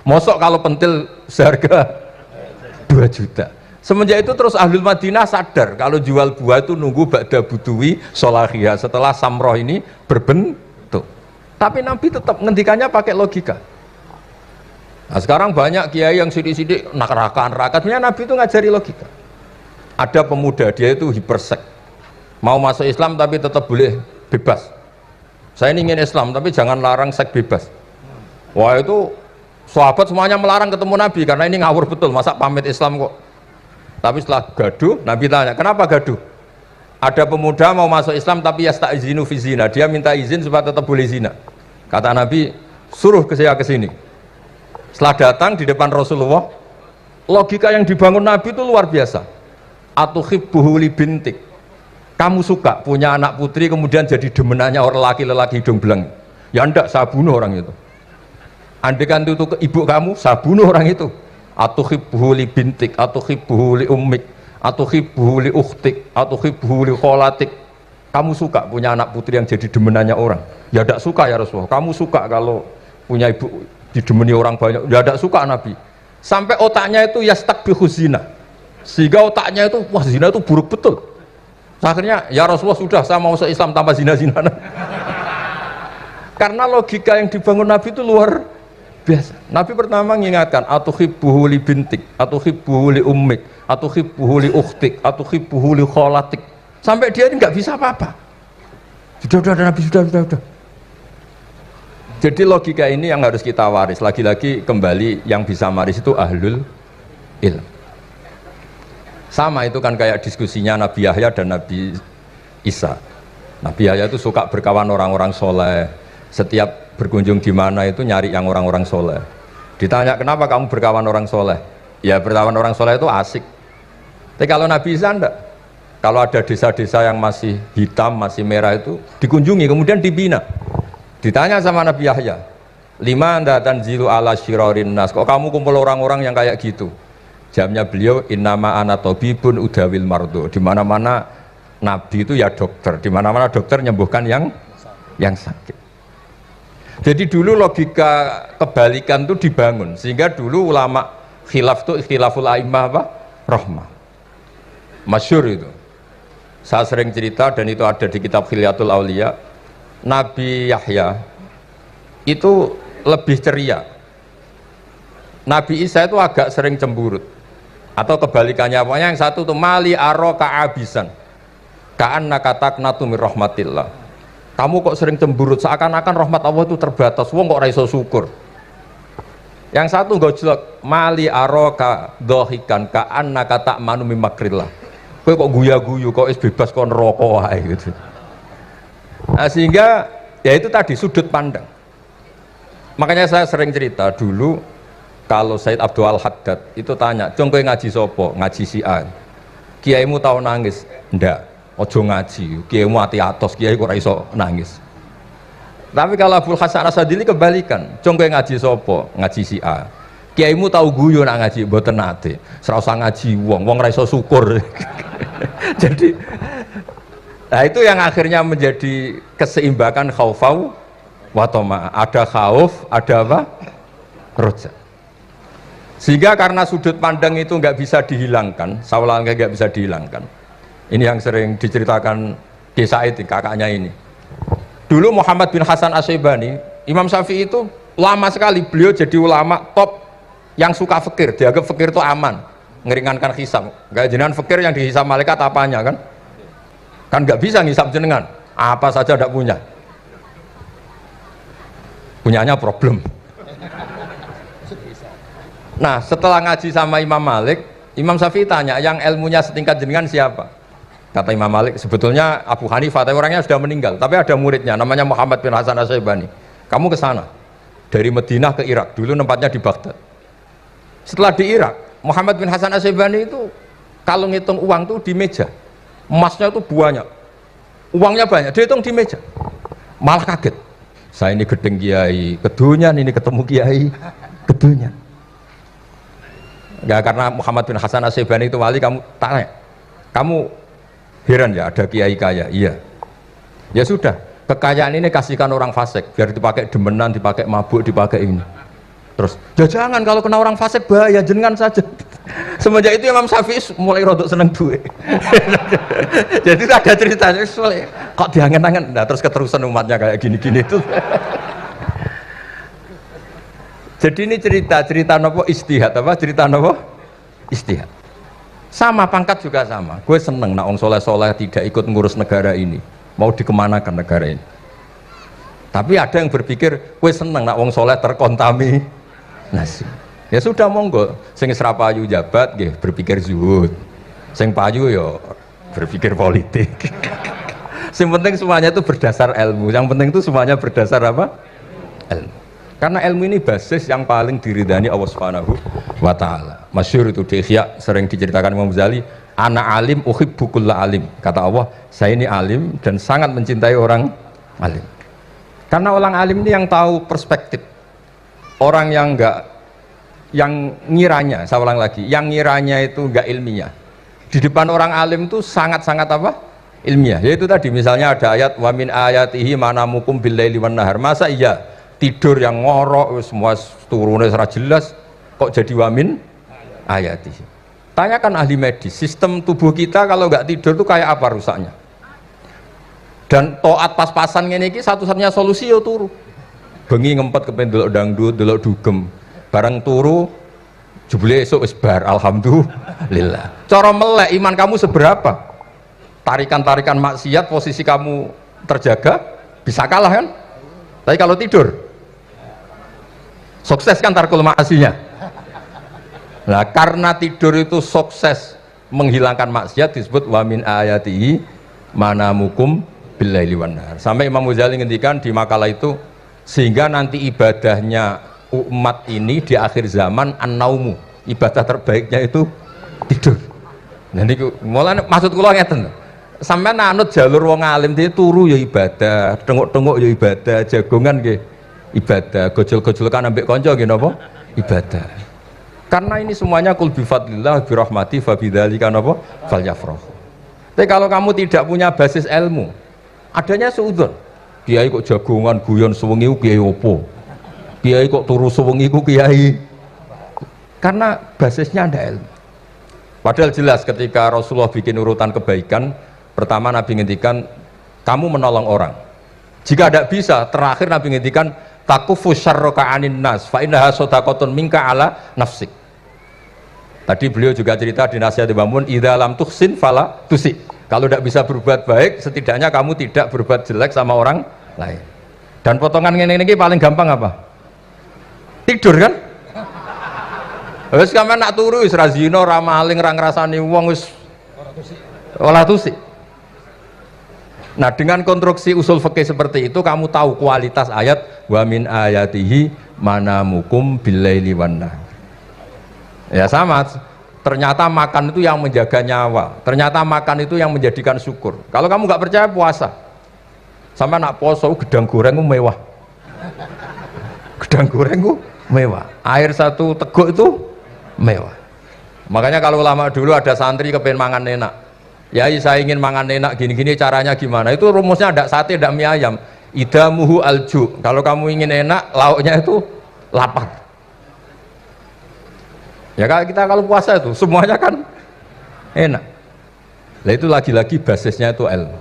A: Mosok kalau pentil seharga 2 juta. Semenjak itu terus Ahlul Madinah sadar kalau jual buah itu nunggu ba'da butuwi solahiyah, setelah samroh ini berbentuk. Tapi Nabi tetap ngendikannya pakai logika. Nah sekarang banyak kiai yang sidik-sidik neraka, sebenarnya Nabi itu ngajari logika. Ada pemuda dia itu hipersek, mau masuk Islam tapi tetap boleh bebas. Saya ini ingin Islam tapi jangan larang seks bebas. Wah itu sahabat semuanya melarang ketemu Nabi karena ini ngawur betul, masa pamit Islam kok. Tapi setelah gaduh, Nabi tanya, kenapa gaduh? Ada pemuda mau masuk Islam tapi yasta'izinu fi zina, dia minta izin supaya tetap boleh zina. Kata Nabi, suruh saya ke sini. Setelah datang di depan Rasulullah, logika yang dibangun Nabi itu luar biasa. Atuhibbuhu li bintik. Kamu suka punya anak putri kemudian jadi demenannya orang laki-laki hidung belang? Ya enggak, saya bunuh orang itu. Andaikan itu ke ibu kamu, saya bunuh orang itu. Atuhibbuhu li bintik, atuhibbuhu li ummik, atuhibbuhu li ukhtik, atuhibbuhu li kholatik. Kamu suka punya anak putri yang jadi demenannya orang? Ya tidak suka ya Rasulullah. Kamu suka kalau punya ibu didemeni orang banyak? Ya tidak suka Nabi. Sampai otaknya itu yastakbihu zina, sehingga otaknya itu wah zina itu buruk betul. Akhirnya ya Rasulullah sudah, saya mau masuk Islam tanpa zina-zina. Karena logika yang dibangun Nabi itu luar biasa. Nabi pertama mengingatkan atuhibbuhu li bintik, atuhibbuhu li ummik, atuhibbuhu li ukhtik, atuhibbuhu li kholatik. Sampai dia ini nggak bisa apa-apa. Sudah Nabi sudah. Jadi logika ini yang harus kita waris. Lagi-lagi kembali yang bisa waris itu ahlul ilm. Sama itu kan kayak diskusinya Nabi Yahya dan Nabi Isa. Nabi Yahya itu suka berkawan orang-orang soleh. Setiap berkunjung di mana itu nyari yang orang-orang soleh. Ditanya kenapa kamu berkawan orang soleh? Ya berkawan orang soleh itu asik. Tapi kalau Nabi Isa enggak. Kalau ada desa-desa yang masih hitam, masih merah itu dikunjungi, kemudian dibina. Ditanya sama Nabi Yahya, lima anda tanzilu ala syirarin nas, kok kamu kumpul orang-orang yang kayak gitu? Jamnya beliau, innama ana tabibun udawil mardu. Di mana-mana Nabi itu ya dokter, di mana-mana dokter nyembuhkan yang sakit. Jadi dulu logika kebalikan itu dibangun sehingga dulu ulama khilaf itu ikhtilaful a'immah apa? Rahmah. Masyhur itu. Saya sering cerita dan itu ada di kitab Khilyatul Auliya. Nabi Yahya itu lebih ceria. Nabi Isa itu agak sering cemburut. Atau kebalikannya, pokoknya yang satu tuh mali aro ka'abisan ka'annaka taqnatu mir rahmatillah. Kamu kok sering cemburut, seakan-akan rahmat Allah itu terbatas, wong kok ora iso syukur. Yang satu gojlok, mali aro ka dhahikan ka'annaka ta'manu mim makrillah. Kowe kok guya-guyu, kok bebas kok neraka wae gitu. Nah, sehingga ya itu tadi sudut pandang. Makanya saya sering cerita dulu kalau Said Abdul Al-Haddad itu tanya, "Cung kowe ngaji sapa?" "Ngaji si A." "Kiaimu tau nangis?" "Ndak." "Ojo ngaji, kiaimu ati atos, kiai kok ora iso nangis." Tapi kalau Abdul Hasan Asadili kebalikan, "Cung kowe ngaji sapa?" "Ngaji si A." "Kiaimu tau guyu nak ngaji?" "Mboten nate." "Ora usah ngaji wong ora iso syukur." Jadi nah itu yang akhirnya menjadi keseimbangan khaufau wa tama. Ada khauf, ada apa? Roja. Sehingga karena sudut pandang itu nggak bisa dihilangkan, sawalangnya nggak bisa dihilangkan. Ini yang sering diceritakan di Said, kakaknya ini. Dulu Muhammad bin Hasan Asy-Syaibani, Imam Syafi'i itu lama sekali beliau jadi ulama top yang suka fikir, dianggap fikir itu aman, ngeringankan hisab. Nggak jenengan fikir yang dihisab malaikat apanya kan? Kan nggak bisa ngisab jenengan, apa saja tidak punya. Punyanya problem. Nah setelah ngaji sama Imam Malik, Imam Syafi'i tanya, yang ilmunya setingkat jenengan siapa? Kata Imam Malik, sebetulnya Abu Hanifah, tapi orangnya sudah meninggal, tapi ada muridnya namanya Muhammad bin Hasan Asy-Syaibani. Kamu ke sana dari Madinah ke Irak, dulu tempatnya di Baghdad. Setelah di Irak, Muhammad bin Hasan Asy-Syaibani itu kalau ngitung uang tuh di meja, emasnya itu banyak, uangnya banyak, dia hitung di meja, malah kaget. Saya ini gedeng kiai, kedunyan, ini ketemu kiai, kedunyan. Ya karena Muhammad bin Hasan Asy-Syaibani itu wali, kamu tanya, kamu heran ya ada kiai kaya? Iya. Ya sudah, kekayaan ini kasihkan orang fasik, biar dipakai demenan, dipakai mabuk, dipakai ini. Terus, ya jangan, kalau kena orang fasik bahaya, jenengan saja. Semenjak itu Imam Syafi'i mulai rodok seneng duit. Jadi ada ceritanya, kok diangen-angen, nah terus keterusan umatnya kayak gini-gini itu. Jadi ini cerita nopo istihad apa? Cerita nopo istihad. Sama pangkat juga sama. Gue seneng nak wong soleh-soleh tidak ikut ngurus negara ini. Mau dikemanakan negara ini? Tapi ada yang berpikir, gue seneng nak wong soleh terkontaminasi. Ya sudah monggo. Sing serapayu jabat, gue berpikir zuhud. Sing payu yo berpikir politik. Yang penting semuanya itu berdasar ilmu. Yang penting itu semuanya berdasar apa? Ilmu. Karena ilmu ini basis yang paling diridani Allah Subhanahu wa Ta'ala. Masyhur itu di Ihya sering diceritakan Imam Ghazali, ana alim uhibbu kulla alim. Kata Allah, saya ini alim dan sangat mencintai orang alim. Karena orang alim ini yang tahu perspektif. Orang yang enggak, yang ngiranya, saya ulang lagi, yang ngiranya itu enggak ilmiah. Di depan orang alim itu sangat-sangat apa? Ilmiah. Yaitu tadi misalnya ada ayat wa min ayatihi manamukum billaili wan nahar. Masa iya tidur yang ngorok semua turunnya secara jelas kok jadi wamin ayati. Tanyakan ahli medis, sistem tubuh kita kalau nggak tidur tuh kayak apa rusaknya. Dan toat pas-pasan ini satu-satunya solusi ya turu. Bengi ngempet kepen delok dangdut, delok dugem, barang turu jebule esuk wis bar, alhamdulillah. Cara melek iman kamu seberapa? Tarikan-tarikan maksiat posisi kamu terjaga bisa kalah kan? Tapi kalau tidur sukses kan tarkul maksinya. Nah karena tidur itu sukses menghilangkan maksiat disebut wa min ayatihi manamukum billaili wan nahar. Sampai Imam Ghazali ngendikan di makalah itu, sehingga nanti ibadahnya umat ini di akhir zaman an-naumu, ibadah terbaiknya itu tidur. Nah niku mulane maksud kula ngeten. Sampeyan anut jalur wong alim dia turu ya ibadah, tengok-tengok ya ibadah, jagongan nggih ibadah, gojol-gojolkan ambek kanca nggih napa? Ibadah. Karena ini semuanya kul bi fadlillah bi rahmati fa bidzalika napa? Falyafrahu. Tapi kalau kamu tidak punya basis ilmu, adanya suudzon. Kiai kok jagongan guyon sewengi ku kiai opo? Kiai kok turu sewengi ku kiai. Karena basisnya ada ilmu. Padahal jelas ketika Rasulullah bikin urutan kebaikan, pertama Nabi ngendikan kamu menolong orang. Jika tidak bisa, terakhir Nabi ngendikan takufu syarraka anin nas fa innaha shadaqatun minka ala nafsik. Tadi beliau juga cerita di nasihat Imam Mun, idza lam tuhsin fala tusi. Kalau tidak bisa berbuat baik, setidaknya kamu tidak berbuat jelek sama orang lain. Dan potongan ini paling gampang apa? Tidur kan? Wis sampean nak turu wis ra zina, ra maling, ra ngrasani wong wis ora tusi. Nah, dengan konstruksi usul fikih seperti itu kamu tahu kualitas ayat wa min ayatihi manamukum billaili wan nahar. Ya sama, ternyata makan itu yang menjaga nyawa, ternyata makan itu yang menjadikan syukur. Kalau kamu nggak percaya puasa, sama nak poso gedang goreng itu mewah, gedang goreng itu mewah, air satu teguk itu mewah. Makanya kalau ulama dulu ada santri kepengen mangan enak, ya saya ingin mangan enak gini-gini, caranya gimana? Itu rumusnya ada sate, ada mie ayam. Idamuhu alju, kalau kamu ingin enak lauknya itu lapar. Ya kita kalau puasa itu semuanya kan enak. Nah itu lagi-lagi basisnya itu ilmu.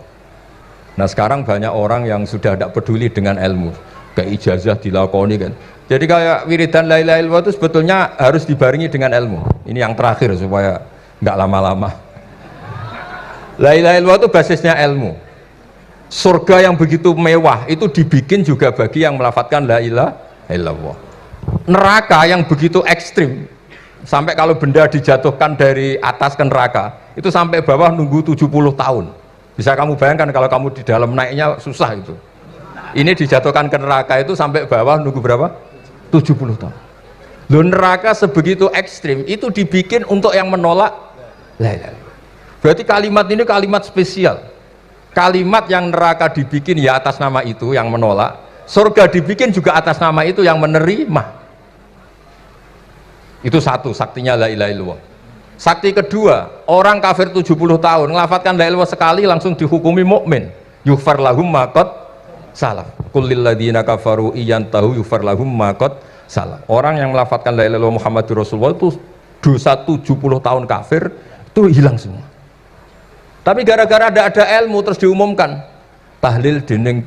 A: Nah sekarang banyak orang yang sudah tidak peduli dengan ilmu, kayak ijazah dilakoni kan. Jadi kayak wiridan la ilaha illallah itu sebetulnya harus dibarengi dengan ilmu. Ini yang terakhir supaya nggak lama-lama. La ilaha illallah itu basisnya ilmu. Surga yang begitu mewah itu dibikin juga bagi yang melafadzkan la ilaha illallah. Neraka yang begitu ekstrim, sampai kalau benda dijatuhkan dari atas ke neraka itu sampai bawah nunggu 70 tahun. Bisa kamu bayangkan kalau kamu di dalam naiknya susah itu. Ini dijatuhkan ke neraka itu sampai bawah nunggu berapa? 70 tahun. Loh, neraka sebegitu ekstrim itu dibikin untuk yang menolak la ilaha illallah. Berarti kalimat ini kalimat spesial. Kalimat yang neraka dibikin ya atas nama itu yang menolak, surga dibikin juga atas nama itu yang menerima. Itu satu saktinya la ilaha illallah. Sakti kedua, orang kafir 70 tahun ngelafatkan la ilaha illallah sekali langsung dihukumi mukmin. Yughfar lahum ma qad salaf. Qul lil ladzina kafaru iyantahu yughfar lahum ma qad salaf. Orang yang melafatkan la ilaha illallah Muhammadur Rasulullah itu dosa 70 tahun kafir itu hilang semua. Tapi gara-gara ada ilmu terus diumumkan tahlil dening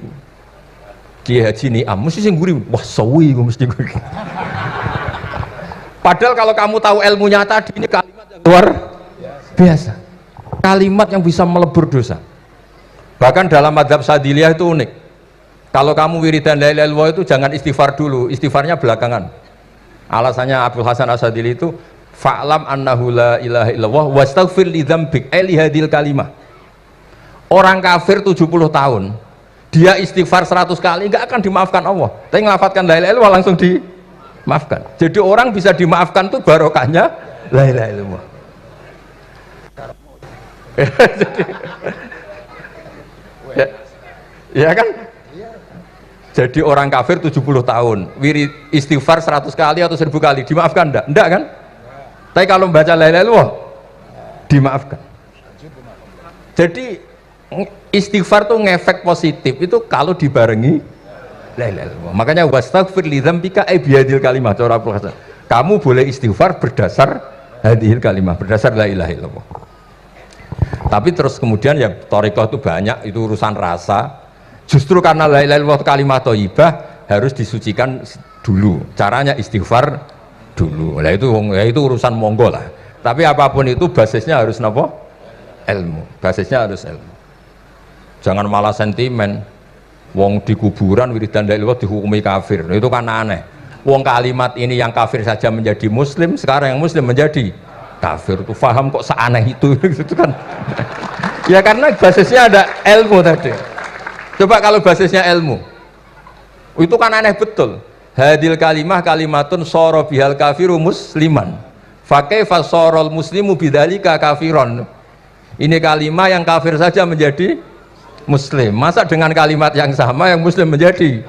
A: Kiai Haji Niam mesti sing guri wah sawi mesti guri. Padahal kalau kamu tahu ilmunya tadi ini kalimat yang luar biasa, kalimat yang bisa melebur dosa. Bahkan dalam mazhab Sadiliyah itu unik, kalau kamu wiridan la ilaha illallah itu jangan istighfar dulu, istighfarnya belakangan. Alasannya Abdul Hasan As-Sadili itu fa'lam annahu la ilaha illallah wastaghfir li dzambik li hadil kalimah. Orang kafir 70 tahun dia istighfar 100 kali enggak akan dimaafkan Allah, tapi ngelafatkan la ilaha illallah langsung dimaafkan. Jadi orang bisa dimaafkan tuh barokahnya la ilaha illallah. ya kan? Jadi orang kafir 70 tahun wirid istighfar 100 kali atau 1000 kali dimaafkan enggak? Enggak kan? Tapi kalau membaca la ilaha illallah dimaafkan. Jadi istighfar tuh ngefek positif itu kalau dibarengi la ilaha illallah. Makanya wastaghfir li dzambika bihadil kalimah. Kamu boleh istighfar berdasar hadhil kalimah, berdasar la ilaha illallah. Tapi terus kemudian ya thariqah itu banyak, itu urusan rasa. Justru karena la ilaha illallah kalimat thayyibah harus disucikan dulu. Caranya istighfar dulu. Nah itu urusan monggo lah. Tapi apapun itu basisnya harus napa? Ilmu. Basisnya harus ilmu. Jangan malah sentimen. Wong di kuburan wiridan la ilaha illallah dihukumi kafir. Nah, itu kan aneh. Wong kalimat ini yang kafir saja menjadi muslim, sekarang yang muslim menjadi kafir. Itu paham kok seaneh itu gitu kan. Ya karena basisnya ada ilmu tadi. Coba kalau basisnya ilmu. Itu kan aneh betul. Hadil kalimah kalimatun soro bihal kafiru musliman fakaifa sorol muslimu bidzalika kafiron. Ini kalimat yang kafir saja menjadi muslim, masa dengan kalimat yang sama yang muslim menjadi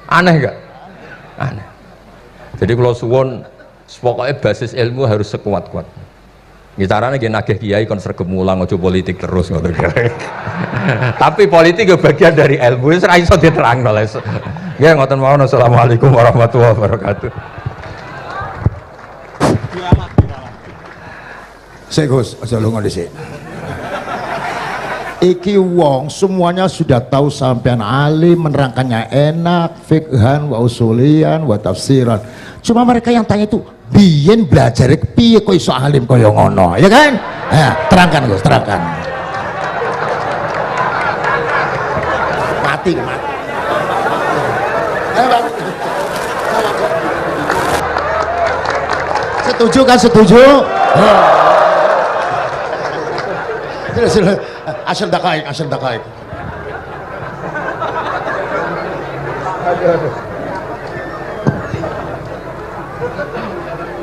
A: aneh gak? Aneh. Jadi kalau suwon pokoknya basis ilmu harus sekuat-kuat. Caranya gini nagih kiai kon sregep mulang ojo politik terus ngoten. Tapi politik ya bagian dari ilmu, wis ra iso diterangno les. Nggih ngoten mawon. Assalamualaikum warahmatullahi wabarakatuh.
B: Sik Gus, aja lunga dhisik. Iki wong semuanya sudah tahu sampean alim, menerangkannya enak, fikhan wa usulian wa tafsiran. Cuma mereka yang tanya itu biyen belajar piye kok iso alim kaya ngono, ya kan? Nah, terangkan Gus, terangkan. Mati. Setuju kan, setuju? Asal dakaik.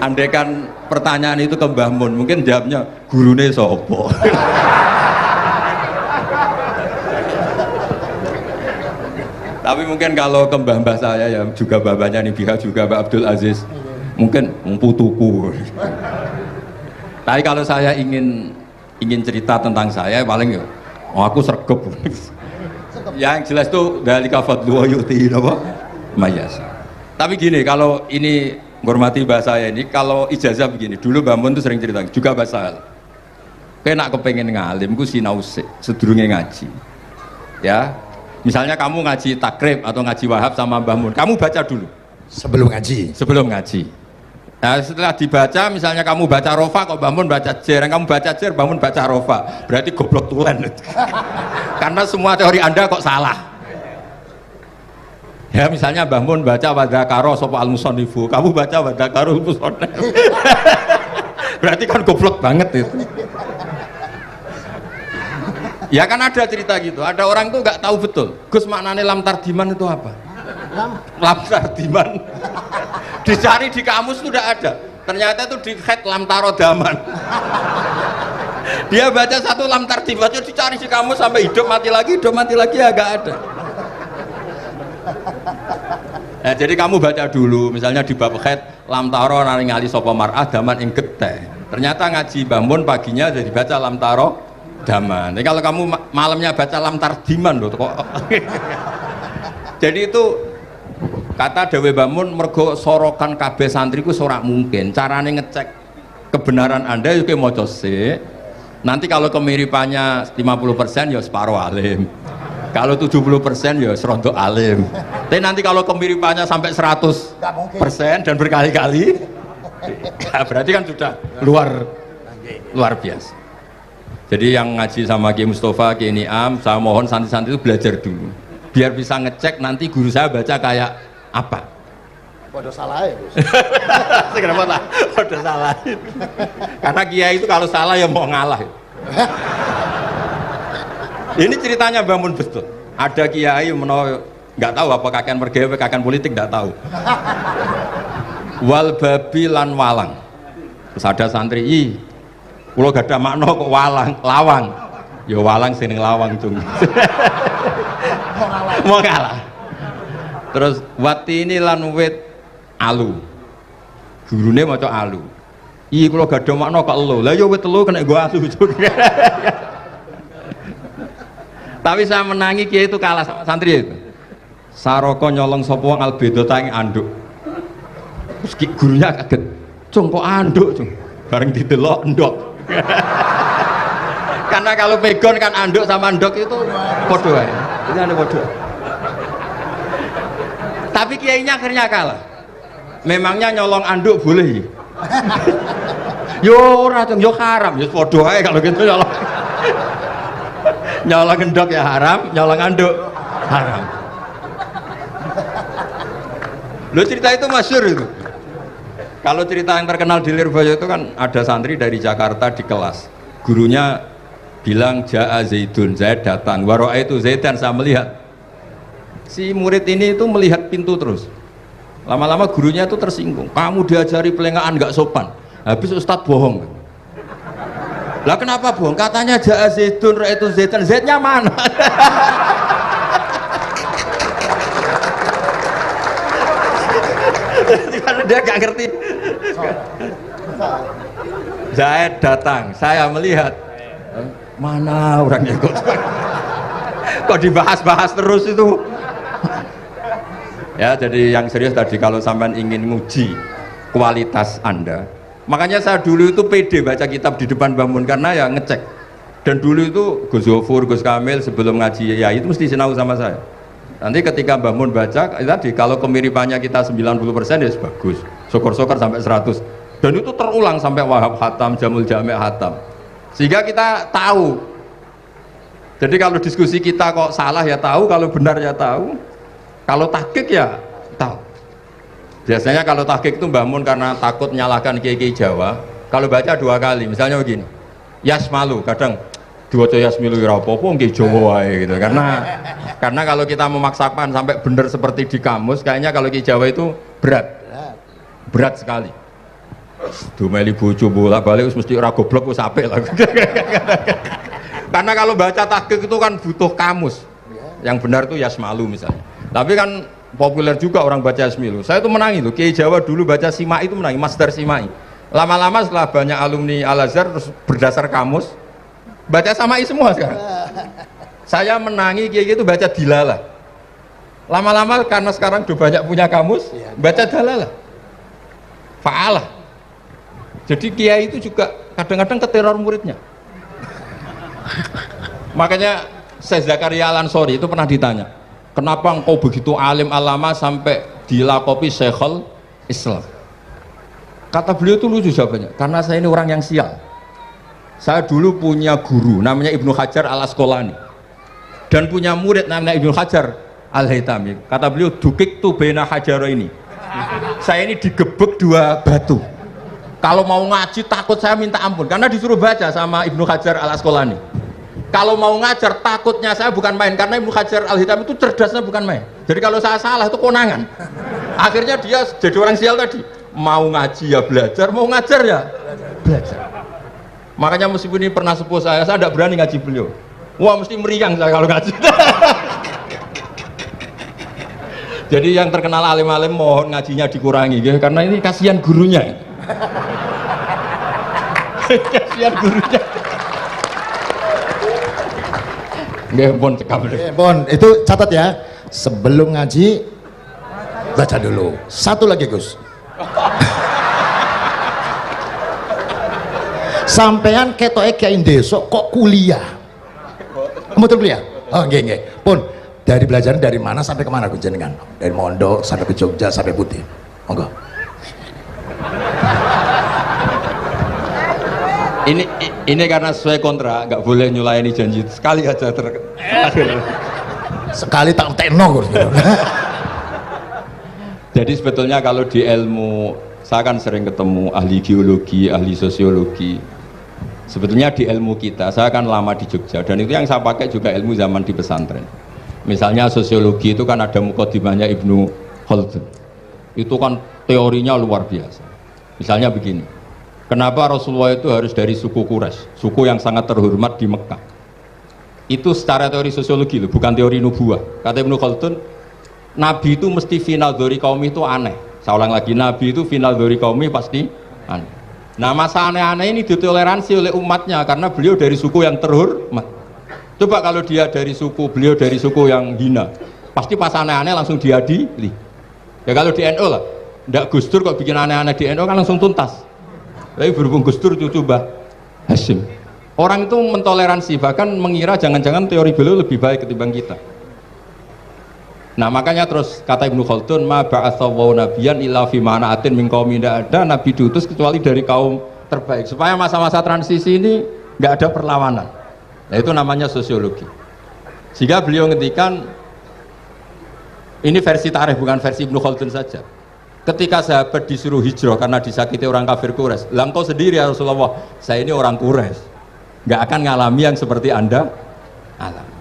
A: Andaikan pertanyaan itu ke Mbah Mun, mungkin jawabnya gurune sopo. Tapi mungkin kalau ke mbah saya ya juga babanya nih pihak juga Mbak Abdul Aziz, mungkin putuku. Tapi kalau saya ingin cerita tentang saya paling ya, aku sregep. Yang jelas tuh dari kafadlu yuti apa? Mayas. Tapi gini, kalau ini menghormati bahasa saya ini, kalau ijazah begini, dulu Mbak Mun tuh sering cerita juga bahasa hal. Kena kepengen ngalim, ku sinau sedurunge ngaji. Ya, misalnya kamu ngaji takrib atau ngaji wahab sama Mbah Mun, kamu baca dulu
B: sebelum ngaji. Nah, setelah dibaca, misalnya kamu baca rofa kok Mbah Mun baca jer, kamu baca jer, Mbah Mun baca rofa, berarti goblok tulen. Karena semua teori Anda kok salah. Ya, misalnya Mbah Mun baca wadakaro sapa al-musannifu, kamu baca wadakaro musannif. Berarti kan goblok banget itu. Ya kan ada cerita gitu, ada orang tuh nggak tahu betul Gus maknanya lam tardiman itu apa. Lam tardiman dicari di kamus itu udah ada, ternyata itu di head lam tarodaman. Dia baca satu lam tardiman itu dicari di kamus sampai hidup mati lagi ya nggak ada. Nah, jadi kamu baca dulu misalnya di bab head lam taro naringali sapa mar'ah daman ing geteh, ternyata ngaji Mbah Mun paginya jadi baca lam taro daman. Jadi kalau kamu malamnya baca lam tardiman loh kok. Jadi itu kata Dewi Mbah Mun mergo sorokan kabeh santriku ora mungkin. Carane ngecek kebenaran Anda yuk maca sik. Nanti kalau kemiripannya 50% ya separuh alim. Kalau 70% ya serontok alim. Tapi nanti kalau kemiripannya sampai 100% dan berkali-kali, ya berarti kan sudah luar biasa. Jadi yang ngaji sama Ki Mustafa, Ki Niam, saya mohon santri-santri itu belajar dulu biar bisa ngecek nanti guru saya baca kayak apa. Waduh salah ya Gus.
A: Kenapa lah? Waduh salah. Karena kiai itu kalau salah ya mau ngalah. Ini ceritanya Mbah Mun betul. Ada kiai nggak tahu apa kakean mergawe kakean politik nggak tahu. Wal babi lan walang. Terus ada santri, kulo gak ada makna kok lawang. Ya walang sing lawang cung. Mau ngalah. Terus watini lan wit alu. Gurune maca alu. Kulo gak ada makna kok elo. Lah ya wit telu kena gua alu. Tapi saya menangi kiai itu kalah sama santri itu. Saroko nyolong sapa wong albedo tangi anduk. Terus gurunya kaget. Cung kok anduk, cung. Bareng didelok endok. Karena kalau pegon kan anduk sama endok itu podo ae. Ini ada podo. Tapi kiainya akhirnya kalah. Memangnya nyolong anduk boleh? Yo ora, cung, yo haram, yo podo ae kalau gitu nyolong. Nyolong endok ya haram, nyolong anduk haram. Lo cerita itu masyhur itu. Kalau cerita yang terkenal di Lirboyo itu kan ada santri dari Jakarta di kelas. Gurunya bilang Ja'a Zaidun, Zaid datang. Waro'a itu Zaidan, saya melihat. Si murid ini itu melihat pintu terus. Lama-lama gurunya itu tersinggung. Kamu diajari pelengahan nggak sopan. Habis Ustadz bohong. Lah kenapa bohong? Katanya Ja'a Zaidun, Ra itu Zaidan. Zaidnya mana? Dia gak ngerti.
B: Zaid datang, saya melihat mana orangnya kok dibahas-bahas terus itu. Ya, jadi yang serius tadi, kalau sampean ingin nguji kualitas Anda, makanya saya dulu itu pede baca kitab di depan Mbah Mun karena ya ngecek. Dan dulu itu Gus Zofur, Gus Kamil sebelum ngaji ya itu mesti sinau sama saya. Nanti ketika Mbah Mun baca tadi, kalau kemiripannya kita 90% ya bagus, syukur-syukur sampai 100. Dan itu terulang sampai Wahab Hatam, Jamul Jami' Hatam, sehingga kita tahu. Jadi kalau diskusi kita kok salah ya tahu, kalau benar ya tahu, kalau tahqiq ya tahu. Biasanya kalau tahqiq itu Mbah Mun karena takut nyalahkan kiai-kiai Jawa, kalau baca 2 kali, misalnya begini, Yasmalu, kadang diwaca Yasmilu ora apa-apa nggih Jawa wae gitu. Karena kalau kita memaksakan sampai benar seperti di kamus, kayaknya kalau kiai Jawa itu berat sekali. Dumeli bojo bolak-balik mesti ora goblok wis apik lah. Karena kalau baca tahqiq itu kan butuh kamus. Yang benar itu Yasmalu misalnya. Tapi kan populer juga orang baca Yasmilu. Saya itu menangi loh, Kiai Jawa dulu baca Simai itu menangi, Masdar Simai. Lama-lama setelah banyak alumni Al-Azhar terus berdasar kamus baca Samai semua sekarang. Saya menangi Kiai itu baca Dilalah. Lama-lama karena sekarang udah banyak punya kamus, baca Dalalah. Fa'alah. Jadi Kiai itu juga kadang-kadang keteror muridnya. Makanya Syekh Zakaria Al-Ansori itu pernah ditanya, kenapa engkau begitu alim alama sampai dilakopi Syekhul Islam? Kata beliau itu lucu jawabannya, karena saya ini orang yang sial. Saya dulu punya guru namanya Ibnu Hajar Al-Asqalani dan punya murid namanya Ibnu Hajar Al-Haytami. Kata beliau, dukik tu bena hajaro ini, saya ini digebek 2 batu. Kalau mau ngaji takut saya minta ampun karena disuruh baca sama Ibnu Hajar Al-Asqalani. Kalau mau ngajar takutnya saya bukan main, karena Ibnu Hajar Al-Haytami itu cerdasnya bukan main. Jadi kalau saya salah itu konangan. Akhirnya dia jadi orang sial tadi, mau ngaji ya belajar, mau ngajar ya belajar. Makanya meskipun ini pernah sepuh saya tidak berani ngaji beliau. Wah, mesti meriang saya kalau ngaji. Jadi yang terkenal alim-alim mohon ngajinya dikurangi ya, karena ini kasihan gurunya. Kasihan gurunya. Nggih, pun cekap.
C: Pun itu catat ya. Sebelum ngaji baca dulu. Satu lagi, Gus. Sampean ketoke kiai ndesok kok kuliah. Betul kuliah? Oh, nggih nggih. Pun dari belajar dari mana sampai kemana Gus jenengan? Dari Mondok sampai ke Jogja sampai Putih. Monggo.
B: Ini karena sesuai kontrak, nggak boleh nyulayani janji sekali aja
C: sekali tak tekno Gus.
B: Jadi sebetulnya kalau di ilmu, saya kan sering ketemu ahli geologi, ahli sosiologi. Sebetulnya di ilmu kita, saya kan lama di Jogja dan itu yang saya pakai juga ilmu zaman di pesantren. Misalnya sosiologi itu kan ada mukadimahnya Ibnu Khaldun. Itu kan teorinya luar biasa. Misalnya begini, kenapa Rasulullah itu harus dari suku Quraisy, suku yang sangat terhormat di Mekah? Itu secara teori sosiologi loh, bukan teori nubuah. Kata Ibnu Khaldun, Nabi itu mesti final dari kaum itu aneh. Saya ulang lagi, Nabi itu final dari kaum pasti aneh. Nah, masa aneh-aneh ini ditoleransi oleh umatnya karena beliau dari suku yang terhormat. Coba kalau dia dari suku, beliau dari suku yang hina, pasti pas aneh-aneh langsung diadili. Ya kalau di NU lah, ndak Gus Dur kok bikin aneh-aneh di NU kan langsung tuntas. Tapi berhubung Gus Dur cucu Mbah Hasyim, orang itu mentoleransi, bahkan mengira jangan-jangan teori beliau lebih baik ketimbang kita. Nah makanya terus kata Ibnu Khaldun, ma ba'atsallahu nabiyyan illa fi mana'atin min qaumi, tidak ada nabi diutus kecuali dari kaum terbaik, supaya masa-masa transisi ini nggak ada perlawanan. Nah, itu namanya sosiologi. Sehingga beliau ngendikan, ini versi tarikh bukan versi Ibnu Khaldun saja. Ketika sahabat disuruh hijrah karena disakiti orang kafir Quraisy, lah engkau sendiri ya Rasulullah, saya ini orang Quraisy, nggak akan ngalami yang seperti Anda alami.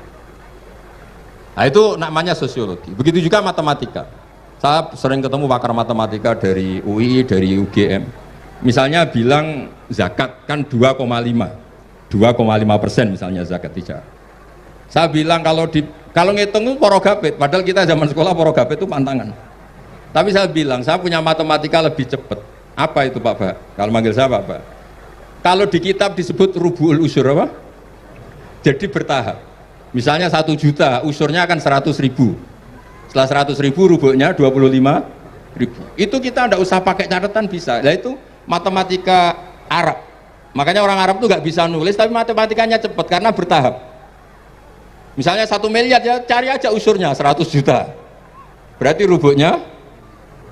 B: Nah itu namanya sosiologi. Begitu juga matematika. Saya sering ketemu pakar matematika dari UI, dari UGM. Misalnya bilang zakat kan 2,5% misalnya zakat tidak. Saya bilang kalau ngitung itu porogapit, padahal kita zaman sekolah porogapit itu pantangan. Tapi saya bilang, saya punya matematika lebih cepat. Apa itu Pak Ba? Kalau manggil saya Pak Ba, Kalau di kitab disebut rubu'ul usyur apa? Jadi bertahap. Misalnya 1 juta, usyurnya akan 100.000. Setelah 100.000 rubu'nya 25.000. Itu kita tidak usah pakai catatan bisa. Nah itu matematika Arab. Makanya orang Arab itu nggak bisa nulis, tapi matematikanya cepat karena bertahap. Misalnya 1 miliar ya cari aja usurnya 100 juta. Berarti rubuhnya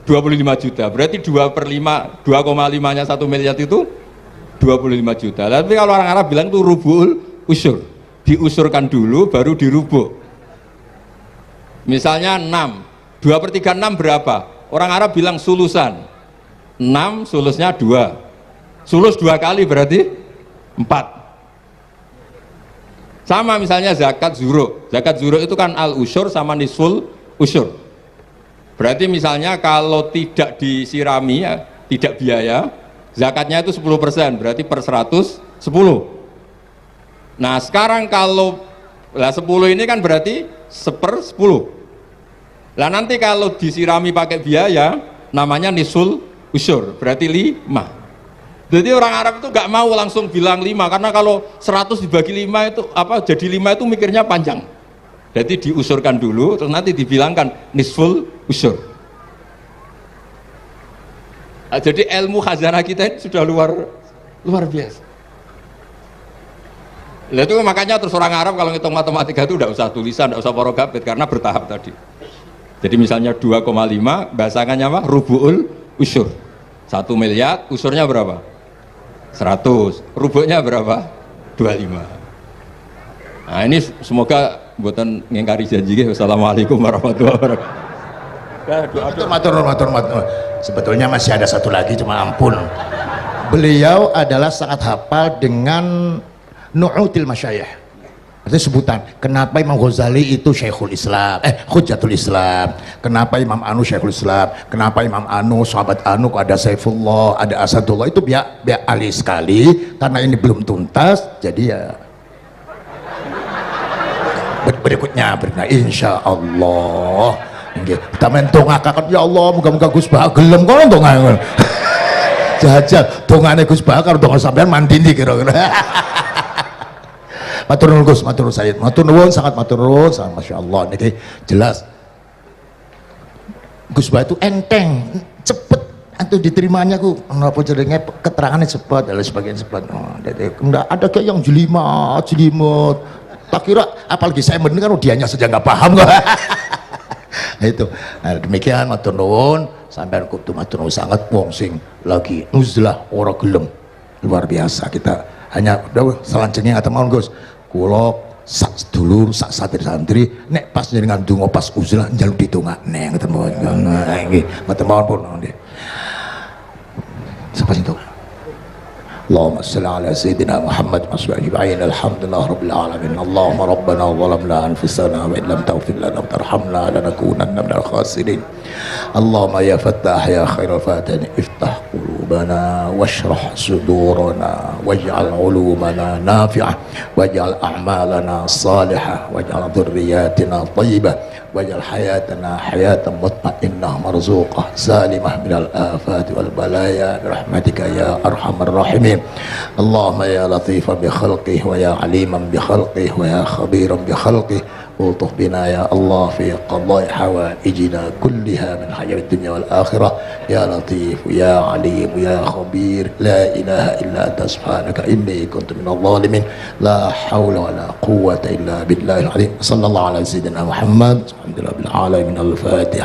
B: 25 juta. Berarti 2/5, 2,5-nya 1 miliar itu 25 juta. Tapi kalau orang Arab bilang itu rubuhul usur. Diusurkan dulu baru dirubuk. Misalnya 6. 2/3 6 berapa? Orang Arab bilang sulusan. 6 sulusnya 2. Sulus 2 kali berarti 4. Sama misalnya zakat zuro. Zakat zuro itu kan al usyur sama nisful usyur. Berarti misalnya kalau tidak disirami ya, tidak biaya, zakatnya itu 10%, berarti per 100 10. Nah, sekarang kalau 10 ini kan berarti 1/10. Lah nanti kalau disirami pakai biaya namanya nisful usyur, berarti 5. Jadi orang Arab itu nggak mau langsung bilang 5 karena kalau 100 dibagi 5 itu apa jadi 5 itu mikirnya panjang. Jadi diusurkan dulu terus nanti dibilangkan nisful usyur. Nah, jadi ilmu khazanah kita ini sudah luar biasa. Nah, itu makanya terus orang Arab kalau ngitung matematika itu tidak usah tulisan, tidak usah porogabit karena bertahap tadi. Jadi misalnya 2,5 bahasannya apa? Rubu'ul usyur. 1 miliar usurnya berapa? 100, rubuknya berapa? 25. Nah ini semoga buatan ngingkari janji. Wassalamualaikum warahmatullahi wabarakatuh.
C: Matur. Sebetulnya masih ada satu lagi, cuma ampun. Beliau adalah sangat hafal dengan nu'util masyayikh. Artinya sebutan, kenapa Imam Ghazali itu Syekhul Islam, Hujjatul Islam, kenapa Imam Anu Syekhul Islam, kenapa Imam Anu, sahabat Anu, ada Saifullah, ada Asadullah, itu biar ahli sekali, karena ini belum tuntas, jadi ya berikutnya insya Allah kita mentongakakan, ya Allah moga-moga Gus Bah gelem kok ntongakan jajal dongane Gus Bah karo donga sampean mandindi kira-kira. Matur nuwun Gus, matur nuwun Sayyid, matur nuwun, sangat matur nuwun, sangat Masya Allah niki jelas Gus Bah itu enteng, cepet atau diterimanya ku apa jenenge keterangannya cepat dan sebagainya cepat. Enggak ada kayak yang jelimet tak kira apalagi saya mendengar dianya saja nggak paham kok. Nah, itu nah, demikian matur nuwun sampean kudu matur nuwun sangat wong sing lagi nuzlah ora gelem luar biasa. Kita hanya selanjutnya atau mohon Gus kula sak sedulur sak santri nek pas jenengan donga pas uzlah njaluk ditungakne ngoten mawon. Nggih ngoten mawon pun nggih. Sapa sing tungak? Allahumma shalli ala sayyidina Muhammad wa ajma'in. Alhamdulillah rabbil alamin. Allahumma rabbana zalamna anfusana wa in lam taghfir lana wa tarhamna lanakunanna minal khasirin. Allahumma ya fattah ya khairal fatihin iftah qulubana washrah sudurana waj'al ulumana nafi'ah waj'al a'malana salihah waj'al dhurriyyatina thayyibah waj'al hayatana hayatan mutma'innah marzuqah salimah minal afati wal balaya birahmatika ya arhamar rahimin. Allahumma ya latifan bi khalqih wa ya aliman bi khalqih wa ya khabiran bi khalqih ultuh bina ya Allah fi qadai hawaijina kulliha min hayat dunya wal akhirah ya latif ya alim ya khabir la ilaha illa anta subhanaka inni kuntu minadh dhalimin la hawla wa la quwwata illa billahil azim. Sallallahu ala sayyidina Muhammad alhamdulillah bil alamin. Al-Fatihah.